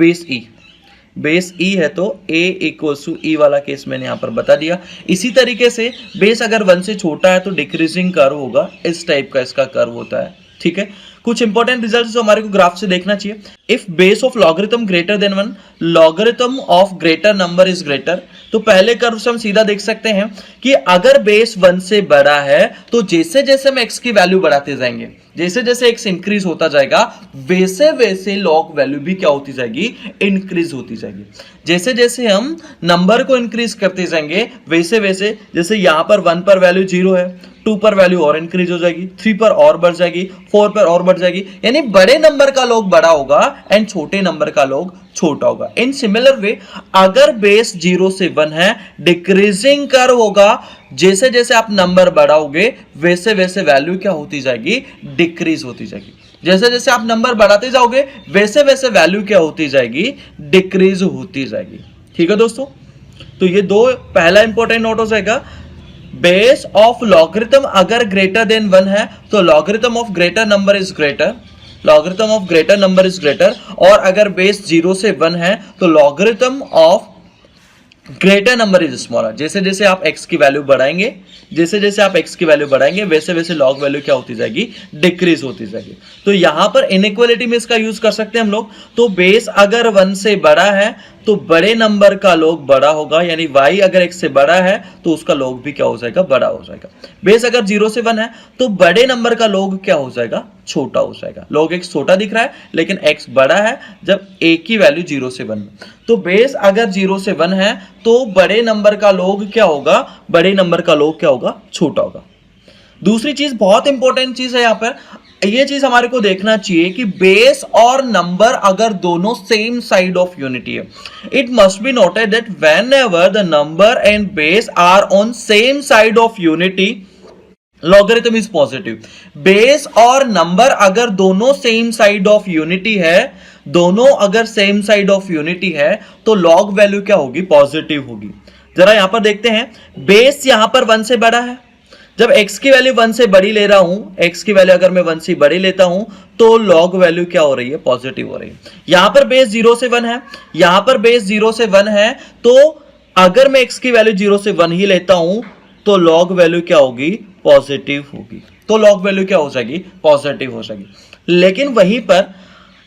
बेस e है तो a इक्वल्स टू e वाला केस मैंने यहां पर बता दिया। इसी तरीके से बेस अगर 1 से छोटा है तो डिक्रीजिंग कर्व होगा, इस टाइप का इसका कर्व होता है। ठीक है, कुछ इंपॉर्टेंट रिजल्ट्स जो हमारे को ग्राफ से देखना चाहिए। If base of logarithm greater than 1, logarithm of greater number is greater, तो पहले कर्व से हम सीधा देख सकते हैं कि अगर बेस 1 से बड़ा है तो जैसे जैसे हम x की वैल्यू बढ़ाते जाएंगे, जैसे जैसे x इंक्रीज होता जाएगा, वैसे वैसे लॉग वैल्यू भी क्या होती जाएगी, इंक्रीज होती जाएगी। जैसे जैसे हम नंबर को इंक्रीज करते जाएंगे वैसे वैसे, जैसे यहां पर 1 पर वैल्यू 0 है, 2 पर वैल्यू और इंक्रीज हो जाएगी, 3 पर और बढ़ जाएगी, 4 पर और बढ़ जाएगी, यानी बड़े नंबर का लॉग बड़ा होगा एंड छोटे नंबर का लॉग छोटा होगा। इन सिमिलर वे अगर बेस 0 से 1 है, डिक्रीजिंग कर्व होगा, जैसे जैसे आप नंबर बढ़ाओगे वैसे वैसे वैल्यू क्या होती जाएगी, डिक्रीज होती जाएगी। जैसे जैसे आप नंबर बढ़ाते जाओगे वैसे वैसे वैल्यू क्या होती जाएगी, डिक्रीज होती जाएगी। ठीक है दोस्तों, तो ये दो पहला इंपॉर्टेंट नोट हो जाएगा। बेस ऑफ लॉगरिथम अगर ग्रेटर देन 1 है तो logarithm of greater number is greater, logarithm of greater number is greater, और अगर बेस 0 से 1 है तो logarithm of greater number is smaller. जैसे जैसे आप x की वैल्यू बढ़ाएंगे, जैसे जैसे आप x की वैल्यू बढ़ाएंगे वैसे वैसे लॉग वैल्यू क्या होती जाएगी, डिक्रीज होती जाएगी। तो यहां पर इनइक्वालिटी में इसका यूज कर सकते हैं हम लोग। तो बेस अगर 1 से बड़ा है तो बड़े नंबर का लॉग बड़ा होगा, यानी y अगर x से बड़ा है तो उसका लॉग भी क्या हो जाएगा, बड़ा हो जाएगा। बेस अगर 0 से 1 है तो बड़े नंबर का लॉग क्या हो जाएगा, छोटा हो जाएगा। लॉग x छोटा दिख रहा है लेकिन x बड़ा है जब a की वैल्यू 0 से 1 में। तो बेस अगर 0 से 1 है तो बड़े नंबर का लॉग क्या होगा, बड़े नंबर का लॉग क्या होगा, छोटा होगा। दूसरी चीज, बहुत इंपॉर्टेंट चीज है यहां पर, ये चीज हमारे को देखना चाहिए कि बेस और नंबर अगर दोनों सेम साइड ऑफ यूनिटी है, it must be noted that whenever the number and base are on same side of unity, logarithm is positive. Base और नंबर अगर दोनों सेम साइड ऑफ यूनिटी है, दोनों अगर सेम साइड ऑफ यूनिटी है तो log value क्या होगी, पॉजिटिव होगी। जरा यहां पर देखते हैं, बेस यहां पर 1 से बड़ा है, जब x की वैल्यू 1 से बड़ी ले रहा हूं, x की वैल्यू अगर मैं 1 से बड़ी लेता हूं तो लॉग वैल्यू क्या हो रही है, पॉजिटिव हो रही है। यहां पर बेस 0 से 1 है, यहां पर बेस 0 से 1 है, तो अगर मैं x की वैल्यू 0 से 1 ही लेता हूं तो लॉग वैल्यू क्या होगी, पॉजिटिव होगी। तो लॉग वैल्यू क्या हो जाएगी, पॉजिटिव हो जाएगी। लेकिन वहीं पर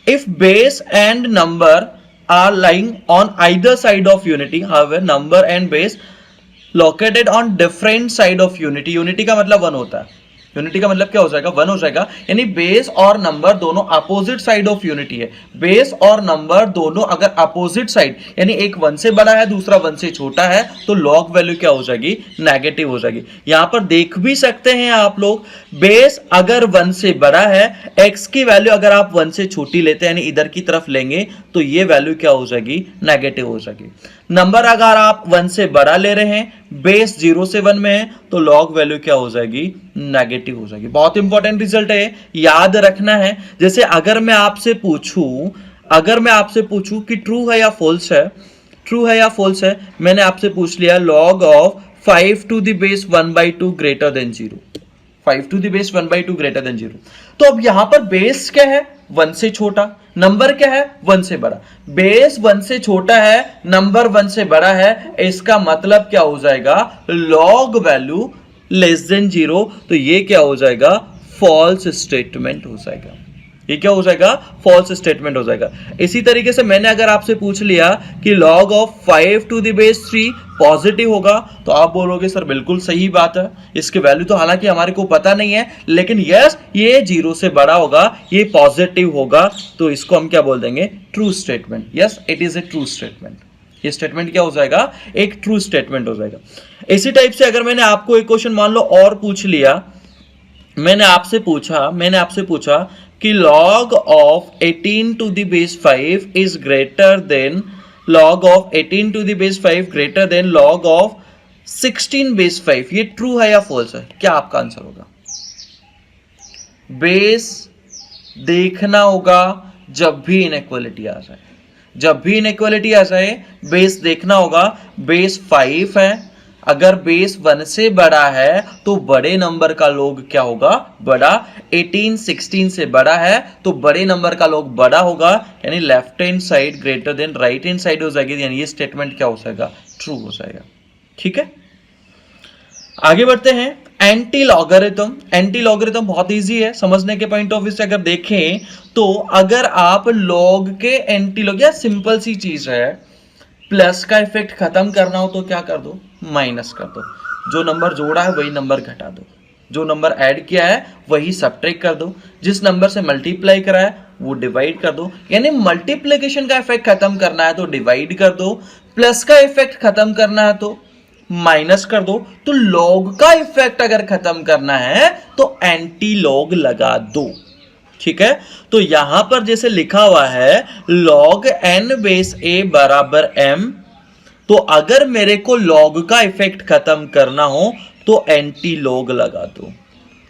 if base and number are lying on either side of unity, however number and base located on different side of unity, unity का मतलब 1 होता है, यूनिटी का मतलब क्या हो जाएगा, 1 हो जाएगा, यानी बेस और नंबर दोनों अपोजिट साइड ऑफ यूनिटी है। बेस और नंबर दोनों अगर अपोजिट साइड, यानी एक 1 से बड़ा है दूसरा 1 से छोटा है, तो लॉग वैल्यू क्या हो जाएगी, नेगेटिव हो जाएगी। यहां पर देख भी सकते हैं आप लोग, बेस अगर 1 से बड़ा है, x की वैल्यू अगर आप 1 से छोटी लेते हैं यानी इधर की तरफ लेंगे तो ये वैल्यू क्या हो जाएगी, नेगेटिव हो जाएगी। नंबर अगर आप 1 से बड़ा ले रहे हैं, बेस 0 से 1 में है, तो लॉग वैल्यू क्या हो जाएगी, नेगेटिव हो जाएगी। बहुत इंपॉर्टेंट रिजल्ट है, याद रखना है। जैसे अगर मैं आपसे पूछूं कि ट्रू है या फॉल्स है, ट्रू है या फॉल्स है, मैंने आपसे पूछ लिया log of 5 to the base 1/2 greater than 0, 5 to the base 1/2 greater than 0। तो अब यहां पर बेस क्या है, 1 से छोटा, नंबर क्या है, 1 से बड़ा। बेस 1 से छोटा है, नंबर 1 से बड़ा है, इसका मतलब क्या हो जाएगा, लॉग वैल्यू लेस देन 0, तो ये क्या हो जाएगा, फॉल्स स्टेटमेंट हो जाएगा। ये क्या हो जाएगा, फॉल्स स्टेटमेंट हो जाएगा। इसी तरीके से मैंने अगर आपसे पूछ लिया कि log of 5 to the base 3 positive होगा, तो आप बोलोगे सर बिल्कुल सही बात है, इसकी वैल्यू तो हालांकि हमारे को पता नहीं है, लेकिन यस ये 0 से बड़ा होगा, ये पॉजिटिव होगा, तो इसको हम क्या बोल देंगे, true statement. Yes it is a true statement. ये स्टेटमेंट क्या हो जाएगा, एक ट्रू स्टेटमेंट हो जाएगा। इसी टाइप से अगर मैंने आपको एक क्वेश्चन मान लो और पूछ लिया, मैंने आपसे पूछा कि log of 18 to the base 5 is greater than log of 18 to the base 5 greater than log of 16 base 5, ये ट्रू है या फॉल्स है? क्या आपका आंसर होगा? बेस देखना होगा जब भी इनइक्वालिटी आ जाए, बेस देखना होगा। बेस 5 है, अगर बेस 1 से बड़ा है तो बड़े नंबर का log क्या होगा, बड़ा। 18 16 से बड़ा है तो बड़े नंबर का log बड़ा होगा, यानी left hand side greater than right hand side हो जाएगी, यानी ये स्टेटमेंट क्या हो जाएगा, ट्रू हो जाएगा। ठीक है, आगे बढ़ते हैं। एंटी लॉगरिथम बहुत इजी है समझने के पॉइंट ऑफ व्यू से। अगर देखें तो अगर आप log के एंटी लॉग, या सिंपल सी चीज है, प्लस का इफेक्ट खत्म करना हो तो क्या कर दो, माइनस कर दो। जो नंबर जोड़ा है वही नंबर घटा दो, जो नंबर ऐड किया है वही सब्ट्रैक्ट कर दो, जिस नंबर से मल्टीप्लाई करा है वो डिवाइड कर दो। यानी मल्टीप्लिकेशन का इफेक्ट खत्म करना है तो डिवाइड कर दो, प्लस का इफेक्ट खत्म करना है तो माइनस कर दो, तो लॉग का इफेक्ट अगर खत्म करना है तो एंटी लॉग लगा दो। ठीक है, तो यहां पर जैसे लिखा हुआ है log n बेस a बराबर m, तो अगर मेरे को log का इफेक्ट खत्म करना हो तो एंटी लॉग लगा दो,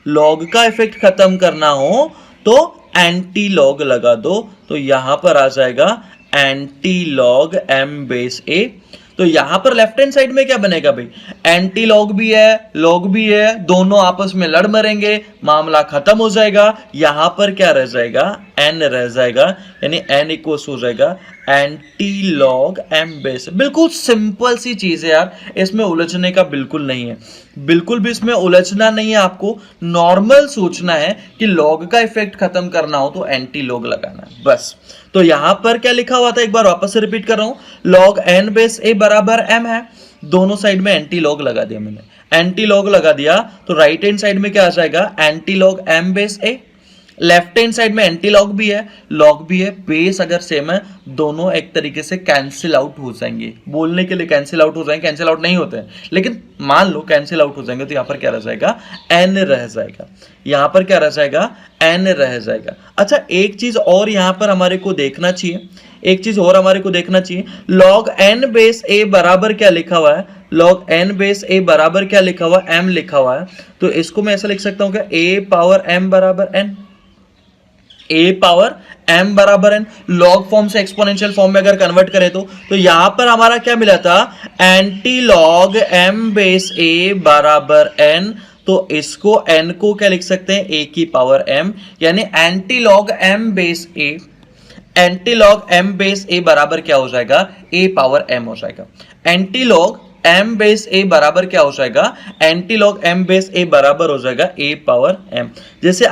log का इफेक्ट खत्म करना हो तो एंटी लॉग लगा दो। तो यहां पर आ जाएगा anti log m base a। तो यहां पर लेफ्ट हैंड साइड में क्या बनेगा भाई, एंटी लॉग भी है लॉग भी है, दोनों आपस में लड़ मरेंगे, मामला खत्म हो जाएगा। यहां पर क्या रह जाएगा, n रह जाएगा, यानी n इक्वल्स हो जाएगा एंटी लॉग m बेस। बिल्कुल सिंपल सी चीज है यार, इसमें उलझने का बिल्कुल नहीं है, बिल्कुल भी इसमें उलझना नहीं है। आपको नॉर्मल सोचना है कि लॉग का इफेक्ट खत्म करना हो तो एंटी लॉग लगाना है, बस। तो यहां पर क्या लिखा हुआ था, एक बार वापस से रिपीट कर रहा हूं, log n बेस a बराबर m है, दोनों साइड में एंटी लॉग लगा दिया मैंने, एंटी लॉग लगा दिया तो राइट हैंड साइड में क्या आ जाएगा, anti log m base a। Left hand side में एंटी लॉग भी है लॉग भी है, बेस अगर सेम है दोनों एक तरीके से कैंसिल आउट हो जाएंगे। बोलने के लिए कैंसिल आउट हो जाएंगे, कैंसिल आउट नहीं होते हैं लेकिन मान लो कैंसिल आउट हो जाएंगे, तो यहां पर क्या रह जाएगा, n रह जाएगा, यहां पर क्या रह जाएगा, n रह जाएगा। अच्छा, एक चीज और यहां पर हमारे को देखना चाहिए, log n बेस a बराबर क्या लिखा हुआ है, log n बेस a बराबर क्या लिखा हुआ है, m लिखा हुआ है। तो इसको मैं ऐसा लिख सकता हूं क्या, a पावर m बराबर n, a पावर m बराबर n। लॉग फॉर्म से एक्सपोनेंशियल फॉर्म में अगर कन्वर्ट करें तो यहां पर हमारा क्या मिला था, anti log m base a बराबर n। तो इसको n को क्या लिख सकते हैं, a की पावर m, यानी anti log m base a, anti log m base a बराबर क्या हो जाएगा, a पावर m हो जाएगा। Anti log m base a बराबर क्या हो जाएगा, anti log m base a बराबर हो जाएगा a पावर m। जैसे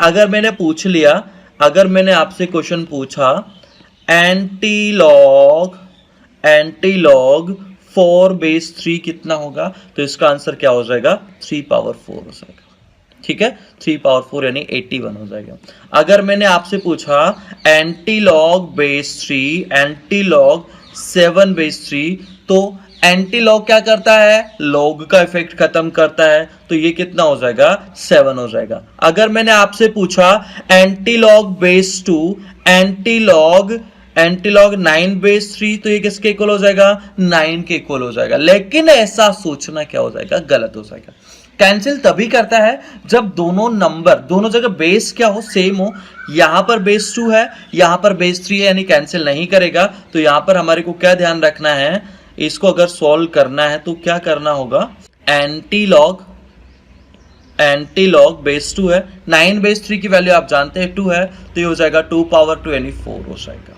अगर मैंने आपसे क्वेश्चन पूछा एंटी लॉग 4 बेस 3 कितना होगा, तो इसका आंसर क्या हो जाएगा, 3 पावर 4 हो जाएगा। ठीक है, 3 पावर 4 यानी 81 हो जाएगा। अगर मैंने आपसे पूछा anti log base 3, anti log 7 base 3, तो एंटी लॉग क्या करता है, लॉग का इफेक्ट खत्म करता है, तो ये कितना हो जाएगा, 7 हो जाएगा। अगर मैंने आपसे पूछा anti log base 2, anti log 9 base 3, तो ये किसके इक्वल हो जाएगा, 9 के इक्वल हो जाएगा। लेकिन ऐसा सोचना क्या हो जाएगा, गलत हो जाएगा। कैंसिल तभी करता है जब दोनों जगह बेस क्या हो, सेम हो। यहां पर बेस 2 है, यहां पर बेस 3 है, यानी कैंसिल नहीं करेगा। तो यहां पर हमारे को क्या ध्यान रखना है, इसको अगर सॉल्व करना है तो क्या करना होगा, एंटी लॉग बेस 2 है, 9 बेस 3 की वैल्यू आप जानते हैं 2 है, तो ये हो जाएगा 2 पावर 2 यानी 4 हो जाएगा।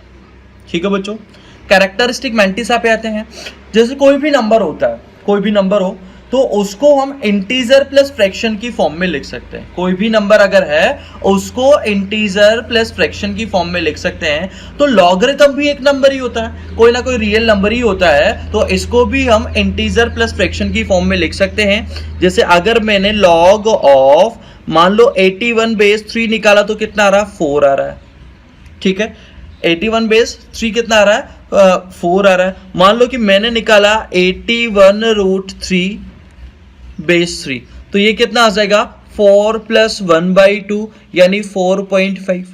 ठीक है बच्चों, कैरेक्टरिस्टिक मैंटिसा पे आते हैं। जैसे कोई भी नंबर हो तो उसको हम इंटीजर प्लस फ्रैक्शन की फॉर्म में लिख सकते हैं। कोई भी नंबर अगर है उसको इंटीजर प्लस फ्रैक्शन की फॉर्म में लिख सकते हैं। तो लॉगरिथम भी एक नंबर ही होता है, कोई ना कोई रियल नंबर ही होता है, तो इसको भी हम इंटीजर प्लस फ्रैक्शन की फॉर्म में लिख सकते हैं। जैसे अगर मैंने लॉग ऑफ मान लो 81 बेस 3 निकाला तो कितना आ रहा है, 4 आ रहा है। ठीक है, 81 बेस 3 कितना आ रहा है? 4 आ रहा है। मान लो कि मैंने निकाला 81√3 बेस 3, तो ये कितना आ जाएगा? 4 + 1/2 यानी 4.5।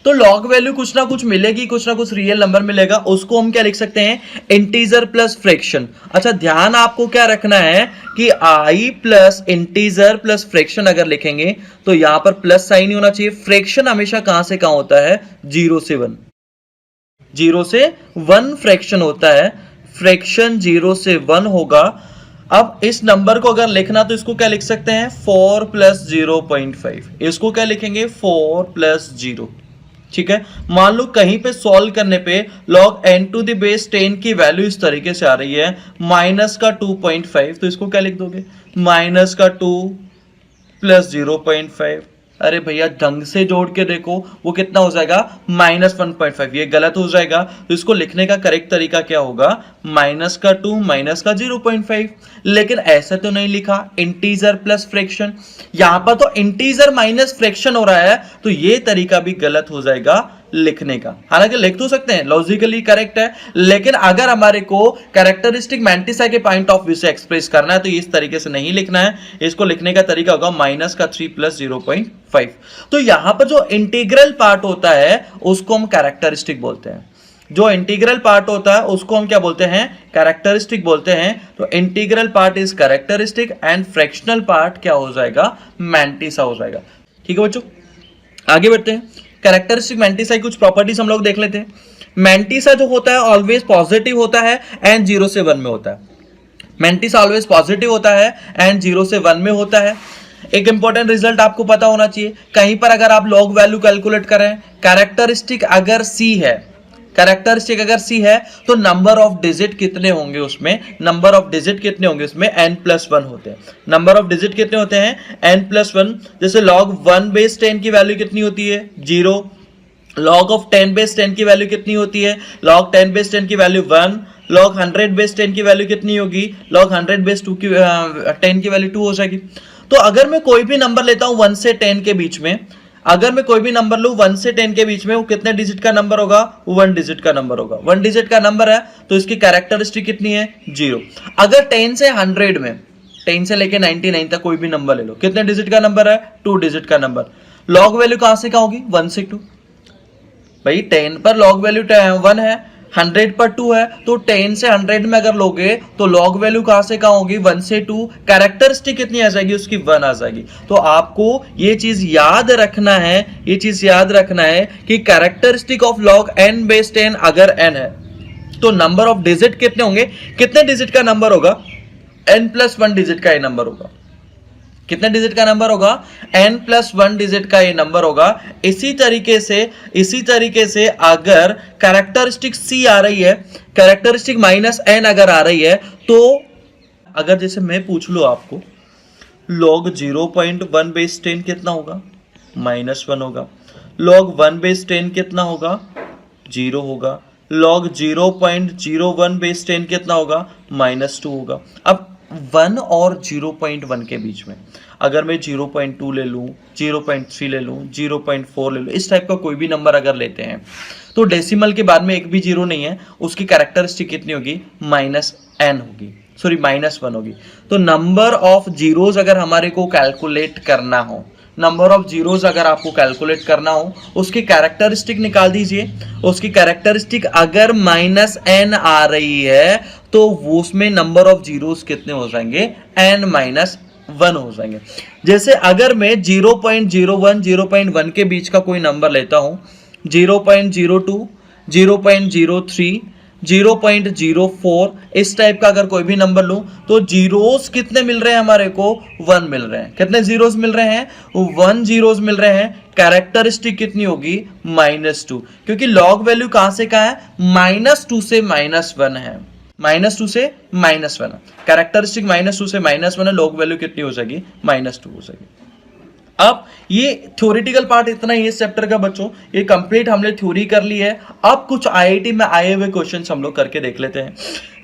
तो लॉग वैल्यू कुछ ना कुछ मिलेगी, कुछ ना कुछ रियल नंबर मिलेगा, उसको हम क्या लिख सकते हैं? Integer plus fraction. अच्छा, ध्यान आपको क्या रखना है कि आई प्लस इंटीजर प्लस फ्रैक्शन अगर लिखेंगे तो यहां पर प्लस साइन ही होना चाहिए। फ्रैक्शन हमेशा कहां से कहां होता है? 0 से 1। 0 से 1 फ्रैक्शन होता है, फ्रैक्शन 0 से 1 होगा। अब इस नंबर को अगर लिखना तो इसको क्या लिख सकते हैं? 4 + 0.5। इसको क्या लिखेंगे? 4 + 0। ठीक है। मान लो कहीं पे सॉल्व करने पे log n⁻10 की वैल्यू इस तरीके से आ रही है -2.5, तो इसको क्या लिख दोगे? -2 + 0.5। अरे भैया ढंग से जोड़ के देखो, वो कितना हो जाएगा? -1.5। ये गलत हो जाएगा, तो इसको लिखने का करेक्ट तरीका क्या होगा? -2 - 0.5। लेकिन ऐसा तो नहीं लिखा, इंटीजर प्लस फ्रैक्शन। यहां पर तो इंटीजर माइनस फ्रैक्शन हो रहा है, तो ये तरीका भी गलत हो जाएगा लिखने का। हालांकि लिख तो सकते हैं, लॉजिकली करेक्ट है, लेकिन अगर हमारे को कैरेक्टरिस्टिक मैंटिसा के पॉइंट ऑफ व्यू से एक्सप्रेस करना है तो इस तरीके से नहीं लिखना है। इसको लिखने का तरीका होगा -3 + 0.5। तो यहां पर जो इंटीग्रल पार्ट होता है उसको हम कैरेक्टरिस्टिक बोलते हैं। जो इंटीग्रल पार्ट होता है उसको हम क्या बोलते हैं? कैरेक्टरिस्टिक बोलते हैं। तो integral part is characteristic and fractional part क्या हो जाएगा? मैंटिसा हो जाएगा। ठीक है बच्चों, आगे बढ़ते हैं। कैरेक्टरिस्टिक मैंटिसा की कुछ प्रॉपर्टीज हम लोग देख लेते हैं। मैंटिसा जो होता है ऑलवेज पॉजिटिव होता है एंड 0 से 1 में होता है। मैंटिसा ऑलवेज पॉजिटिव होता है एंड 0 से 1 में होता है। एक इंपॉर्टेंट रिजल्ट आपको पता होना चाहिए, कहीं पर अगर आप लॉग वैल्यू कैलकुलेट करें, कैरेक्टरिस्टिक अगर सी है, कैरेक्टरिस्टिक अगर सी है तो नंबर ऑफ डिजिट कितने होंगे उसमें? नंबर ऑफ डिजिट कितने होंगे उसमें? n+1 होते हैं। नंबर ऑफ डिजिट कितने होते हैं? n+1। जैसे log 1/10 की वैल्यू कितनी होती है? 0। log of 10/10 की वैल्यू कितनी होती है? log 10/10 की वैल्यू 1। log 100/10 की वैल्यू कितनी होगी? log 100/2 की 10 की वैल्यू 2 हो जाएगी। तो अगर मैं कोई भी नंबर लेता हूं 1 से 10 के बीच में, अगर मैं कोई भी नंबर लूं 1 से 10 के बीच में, वो कितने डिजिट का नंबर होगा? 1 डिजिट का नंबर होगा। 1 डिजिट का नंबर है तो इसकी कैरेक्टरिस्टिक कितनी है? 0। अगर 10 से 100 में, 10 से लेके 99 तक कोई भी नंबर ले लो, कितने डिजिट का नंबर है? 2 डिजिट का नंबर। लॉग वैल्यू कहां से कहां होगी? 1 से 2। भाई 10 पर लॉग वैल्यू 1 है, 100 पर 2 है, तो 10 से 100 में अगर लोगे तो लॉग वैल्यू कहां से कहां होगी? 1 से 2। कैरेक्टरिस्टिक कितनी आ जाएगी उसकी? 1 आ जाएगी। तो आपको ये चीज याद रखना है, ये चीज याद रखना है कि कैरेक्टरिस्टिक ऑफ log n/10 अगर n है तो नंबर ऑफ डिजिट कितने होंगे? कितने डिजिट का नंबर होगा? n+1 डिजिट का ये नंबर होगा। कितने डिजिट का नंबर होगा? n+1 डिजिट का ये नंबर होगा। इसी तरीके से अगर कैरेक्टरिस्टिक C आ रही है, कैरेक्टरिस्टिक -n अगर आ रही है, तो अगर जैसे मैं पूछ लूं आपको log 0.1/10 कितना होगा? -1 होगा। log 1/10 कितना होगा? 0 होगा। log 0.01/10 कितना होगा? -2 होगा। अब 1 और 0.1 के बीच में अगर मैं 0.2 ले लूं, 0.3 ले लूं, 0.4 ले लूं, इस टाइप का कोई भी नंबर अगर लेते हैं तो डेसिमल के बाद में एक भी जीरो नहीं है, उसकी कैरेक्टरिस्टिक कितनी होगी? -n होगी, सॉरी -1 होगी। तो नंबर ऑफ जीरोज अगर हमारे को कैलकुलेट करना हो, नंबर ऑफ जीरोज अगर आपको कैलकुलेट करना हो, उसकी कैरेक्टरिस्टिक निकाल दीजिए। उसकी कैरेक्टरिस्टिक अगर -n आ रही है तो वो उसमें नंबर ऑफ जीरोज कितने हो जाएंगे? n-1 हो जाएंगे। जैसे अगर मैं 0.01 0.1 के बीच का कोई नंबर लेता हूं, 0.02 0.03 0.04 इस टाइप का अगर कोई भी नंबर लूं तो जीरोस कितने मिल रहे हैं हमारे को? 1 मिल रहे हैं। कितने जीरोस मिल रहे हैं? 1 जीरोस मिल रहे हैं। कैरेक्टरिस्टिक कितनी होगी? -2, क्योंकि लॉग वैल्यू कहां से कहां है? -2 से -1 है। -2 से -1, कैरेक्टरिस्टिक -2 से -1 है, लॉग वैल्यू कितनी हो जाएगी? -2 हो जाएगी। अब ये थ्योरेटिकल पार्ट इतना ही इस चैप्टर का बच्चों, ये कंप्लीट हमने थ्योरी कर ली है। अब कुछ आईआईटी में आए हुए क्वेश्चंस हम लोग करके देख लेते हैं।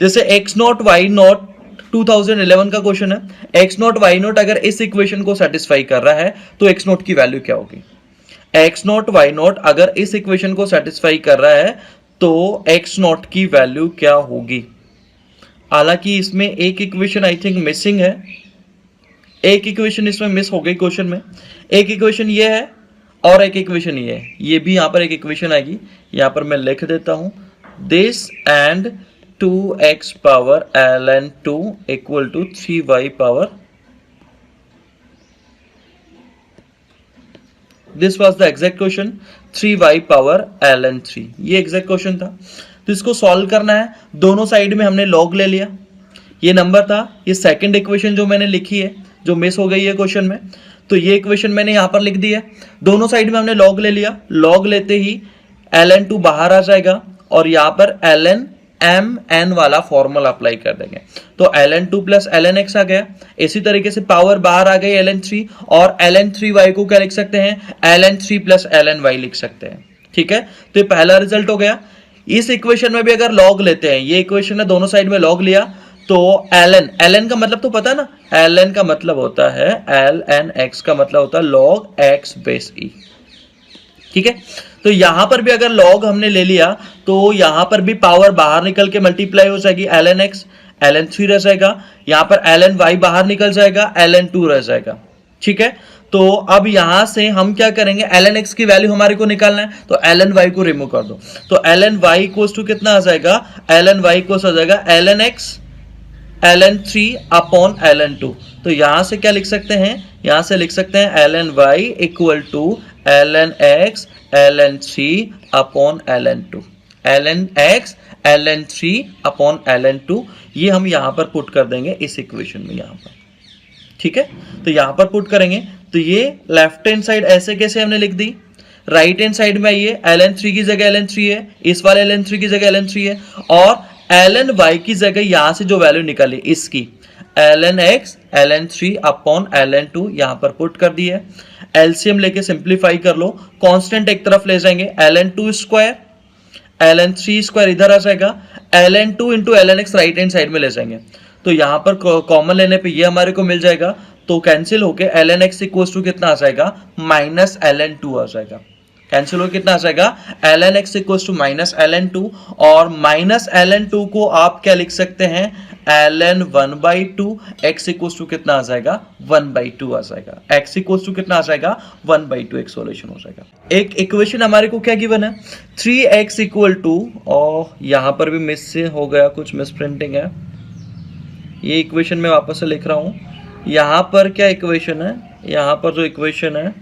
जैसे x0 y0 2011 का क्वेश्चन है। x0 y0 अगर इस इक्वेशन को सेटिस्फाई कर रहा है तो x0 की वैल्यू क्या होगी? एक्स नॉट वाई नॉट अगर इस इक्वेशन को सेटिस्फाई कर रहा है तो एक्स नॉट की वैल्यू क्या होगी। हालांकि इसमें एक इक्वेशन आई थिंक मिसिंग है, एक इक्वेशन इसमें मिस हो गई क्वेश्चन में। एक इक्वेशन ये है और एक इक्वेशन ये है, ये भी यहां पर एक इक्वेशन आएगी, यहां पर मैं लिख देता हूं this and 2x power ln2 equal to 3y power, this was the exact question 3y power ln3, ये एग्जैक्ट क्वेश्चन था। तो इसको सॉल्व करना है, दोनों साइड में हमने लॉग ले लिया, ये नंबर था, ये सेकंड इक्वेशन जो मैंने लिखी है जो मिस हो गई है क्वेश्चन में, तो ये इक्वेशन मैंने यहां पर लिख दी है। दोनों साइड में हमने लॉग ले लिया, लॉग लेते ही ln2 बाहर आ जाएगा और यहां पर ln mn वाला फॉर्मूला अप्लाई कर देंगे, तो ln2 प्लस lnx आ गया। इसी तरीके से पावर बाहर आ गई ln3 और ln3y को क्या लिख सकते हैं, ln3 प्लस lny लिख सकते हैं। ठीक है, तो ये पहला रिजल्ट हो गया। इस इक्वेशन में भी अगर लॉग लेते हैं, ये इक्वेशन है दोनों साइड में लॉग लिया, तो ln का मतलब तो पता है ना, ln का मतलब होता है lnx का मतलब होता है log x बेस e। ठीक है, तो यहां पर भी अगर लॉग हमने ले लिया तो यहां पर भी पावर बाहर निकल के मल्टीप्लाई हो जाएगी, lnx ln3 रह जाएगा, यहां पर lny बाहर निकल जाएगा, ln2 रह जाएगा। ठीक है, तो अब यहां से हम क्या करेंगे, lnx की वैल्यू हमारे को निकालना है, तो lny को रिमूव कर दो, तो lny इक्वल्स टू कितना आ जाएगा, lny इक्वल्स आ जाएगा lnx ln3 अपॉन ln2। तो यहां से क्या लिख सकते हैं, यहां से लिख सकते हैं lny equal to lnx ln3 upon ln2, lnx ln3 upon ln2, ये हम यहां पर पुट कर देंगे इस इक्वेशन में यहां पर। ठीक है, तो यहां पर पुट करेंगे तो ये लेफ्ट हैंड साइड ऐसे कैसे हमने लिख दी, राइट हैंड साइड में आइए, ln3 की जगह ln3 है, इस वाले ln3 की जगह ln3 है, और lny की जगह यहां से जो वैल्यू निकाली इसकी lnx ln3 अपॉन ln2 यहां पर पुट कर दी है। एलसीएम लेके सिंप्लीफाई कर लो, कांस्टेंट एक तरफ ले जाएंगे, ln2 स्क्वायर ln3 स्क्वायर इधर आ जाएगा, ln2 into lnx right hand side में ले जाएंगे, तो यहां पर कॉमन लेने पे ये हमारे को मिल जाएगा, तो कैंसिल होके lnx इक्वल्स टू कितना आ जाएगा, माइनस ln2 आ जाएगा। कैंसिल हो कितना आ जाएगा, lnx equals to minus ln2, और माइनस ln2 को आप क्या लिख सकते हैं, ln1/2, x इक्वल्स टू कितना आ जाएगा, 1/2 आ जाएगा, x इक्वल्स टू कितना आ जाएगा, 1/2, एक सॉल्यूशन हो जाएगा। एक इक्वेशन हमारे को क्या गिवन है, 3x इक्वल टू, और यहां पर भी मिस से हो गया, कुछ मिस प्रिंटिंग है, ये इक्वेशन में वापस से लिख रहा हूं। यहां पर क्या इक्वेशन है, यहां पर जो इक्वेशन है,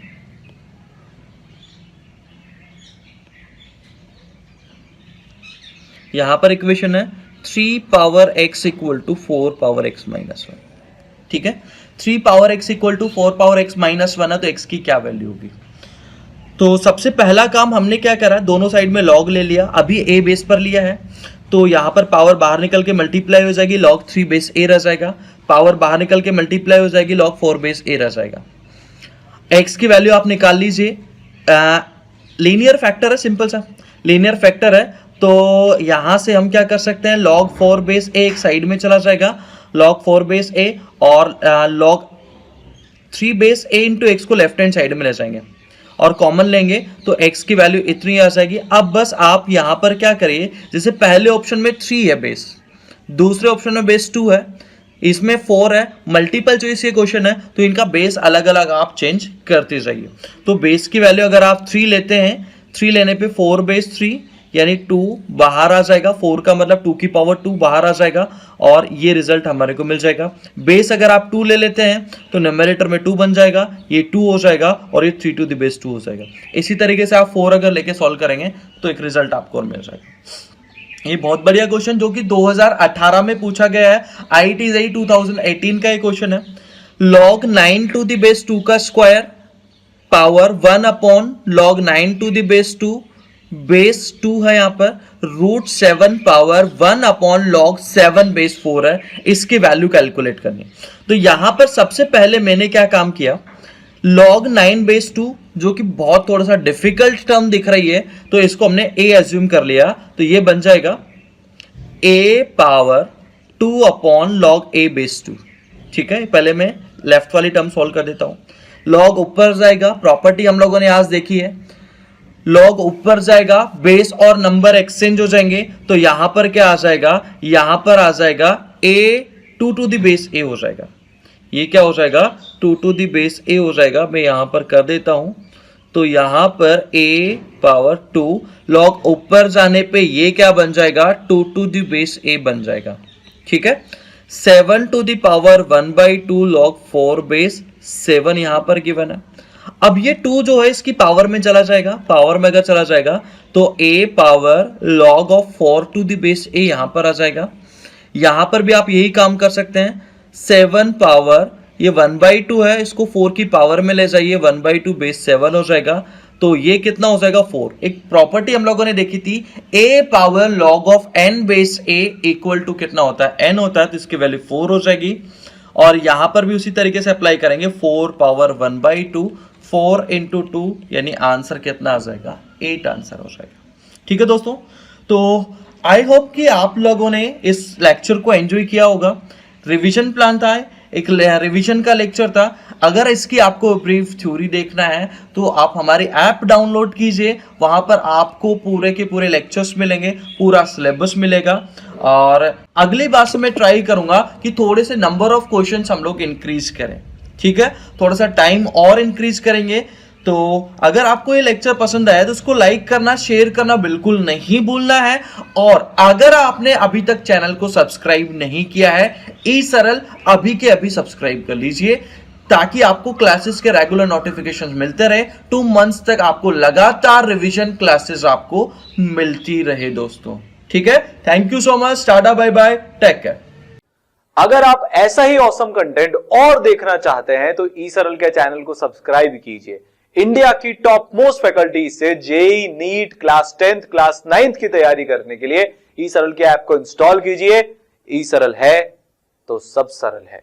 यहां पर इक्वेशन है 3 power x equal to 4 power x minus 1। ठीक है, 3 power x equal to 4 power x minus 1 है, तो x की क्या वैल्यू होगी। तो सबसे पहला काम हमने क्या करा, दोनों साइड में लॉग ले लिया, अभी a बेस पर लिया है, तो यहां पर पावर बाहर निकल के मल्टीप्लाई हो जाएगी, log 3 बेस a रह जाएगा, पावर बाहर निकल के मल्टीप्लाई हो जाएगी, log 4 बेस a रह जाएगा। x की वैल्यू आप निकाल लीजिए, लीनियर फैक्टर है, सिंपल सा लीनियर फैक्टर है, तो यहां से हम क्या कर सकते हैं, log 4 बेस a एक साइड में चला जाएगा, log 4 बेस a, और log 3 base a into x को लेफ्ट हैंड साइड में ले जाएंगे और कॉमन लेंगे, तो x की वैल्यू इतनी आ जाएगी। अब बस आप यहां पर क्या करिए, जैसे पहले ऑप्शन में 3 है बेस, दूसरे ऑप्शन में बेस 2 है, इसमें 4 है, मल्टीपल चॉइस ये क्वेश्चन है, तो इनका बेस अलग अलग आप चेंज करते जाइए। तो बेस की वैल्यू अगर आप 3 लेते हैं, 3 लेने पे 4 बेस 3 यानी 2 बाहर आ जाएगा, 4 का मतलब 2 की पावर 2 बाहर आ जाएगा, और ये रिजल्ट हमारे को मिल जाएगा। बेस अगर आप 2 ले लेते हैं तो न्यूमरेटर में 2 बन जाएगा, ये 2 हो जाएगा, और ये 3 टू द बेस 2 हो जाएगा। इसी तरीके से आप 4 अगर लेके सॉल्व करेंगे तो एक रिजल्ट आपको मिल जाएगा। ये बहुत बढ़िया क्वेश्चन जो कि 2018 में पूछा गया है, IIT JEE 2018 का ये क्वेश्चन है। log 9 टू द बेस 2 का square power 1 upon log 9 to the base 2, base 2 है, यहां पर root 7 power 1 upon log 7 base 4 है, इसकी वैल्यू कैलकुलेट करनी। तो यहां पर सबसे पहले मैंने क्या काम किया, log 9 बेस 2 जो कि बहुत थोड़ा सा डिफिकल्ट टर्म दिख रही है, तो इसको हमने a एज्यूम कर लिया, तो ये बन जाएगा a power 2 upon log a base 2। ठीक है, पहले मैं लेफ्ट वाली टर्म सॉल्व कर देता हूं। लॉग ऊपर जाएगा, प्रॉपर्टी हम लोगों ने आज देखी है, लॉग ऊपर जाएगा, बेस और नंबर एक्सचेंज हो जाएंगे, तो यहां पर क्या आ जाएगा, यहां पर आ जाएगा a 2 to the base a हो जाएगा। ये क्या हो जाएगा, 2 टू द बेस a हो जाएगा। मैं यहां पर कर देता हूं, तो यहां पर a पावर 2, लॉग ऊपर जाने पे ये क्या बन जाएगा, 2 टू द बेस a बन जाएगा। ठीक है, 7 to the power 1/2 log 4 base 7 यहां पर गिवन है। अब ये 2 जो है इसकी पावर में चला जाएगा, पावर में अगर चला जाएगा तो a power log of 4 to the base a यहां पर आ जाएगा। यहां पर भी आप यही काम कर सकते हैं, 7 पावर ये 1/2 है, इसको 4 की पावर में ले जाइए, 1/2 बेस 7 हो जाएगा। तो ये कितना हो जाएगा, 4। एक प्रॉपर्टी हम लोगों ने देखी थी, a power log of n base a equal to कितना होता है, n होता है, तो इसकी वैल्यू 4 हो जाएगी। और यहां पर भी उसी तरीके से अप्लाई करेंगे, 4 पावर 1/2, 4 इंटू 2, यानी आंसर कितना आ जाएगा, 8 आंसर हो जाएगा। ठीक है दोस्तों, तो आई होप कि आप लोगों ने इस लेक्चर को एंजॉय किया होगा। रिवीजन प्लान था, एक रिवीजन का लेक्चर था। अगर इसकी आपको ब्रीफ थ्योरी देखना है तो आप हमारी ऐप डाउनलोड कीजिए, वहां पर आपको पूरे के पूरे लेक्चर्स मिलेंगे, पूरा सिलेबस मिलेगा। और अगली बार से मैं ट्राई करूंगा कि थोड़े से नंबर ऑफ क्वेश्चंस हम लोग इंक्रीज करें। ठीक है, थोड़ा सा टाइम और इंक्रीज करेंगे। तो अगर आपको ये लेक्चर पसंद आया तो उसको लाइक करना, शेयर करना बिल्कुल नहीं भूलना है। और अगर आपने अभी तक चैनल को सब्सक्राइब नहीं किया है, ई सरल अभी के अभी सब्सक्राइब कर लीजिए, ताकि आपको क्लासेस के रेगुलर नोटिफिकेशंस मिलते रहे। 2 मंथ्स तक आपको लगातार रिवीजन क्लासेस आपको मिलती रहे दोस्तों। ठीक है, thank you so much, tata bye bye, take care. अगर आप ऐसा ही ऑसम कंटेंट और देखना चाहते हैं तो ई सरल के चैनल को सब्सक्राइब कीजिए। इंडिया की टॉप मोस्ट फैकल्टी से JEE, NEET, class 10th, class 9th की तैयारी करने के लिए ई सरल के ऐप को इंस्टॉल कीजिए। ई सरल है तो सब सरल है।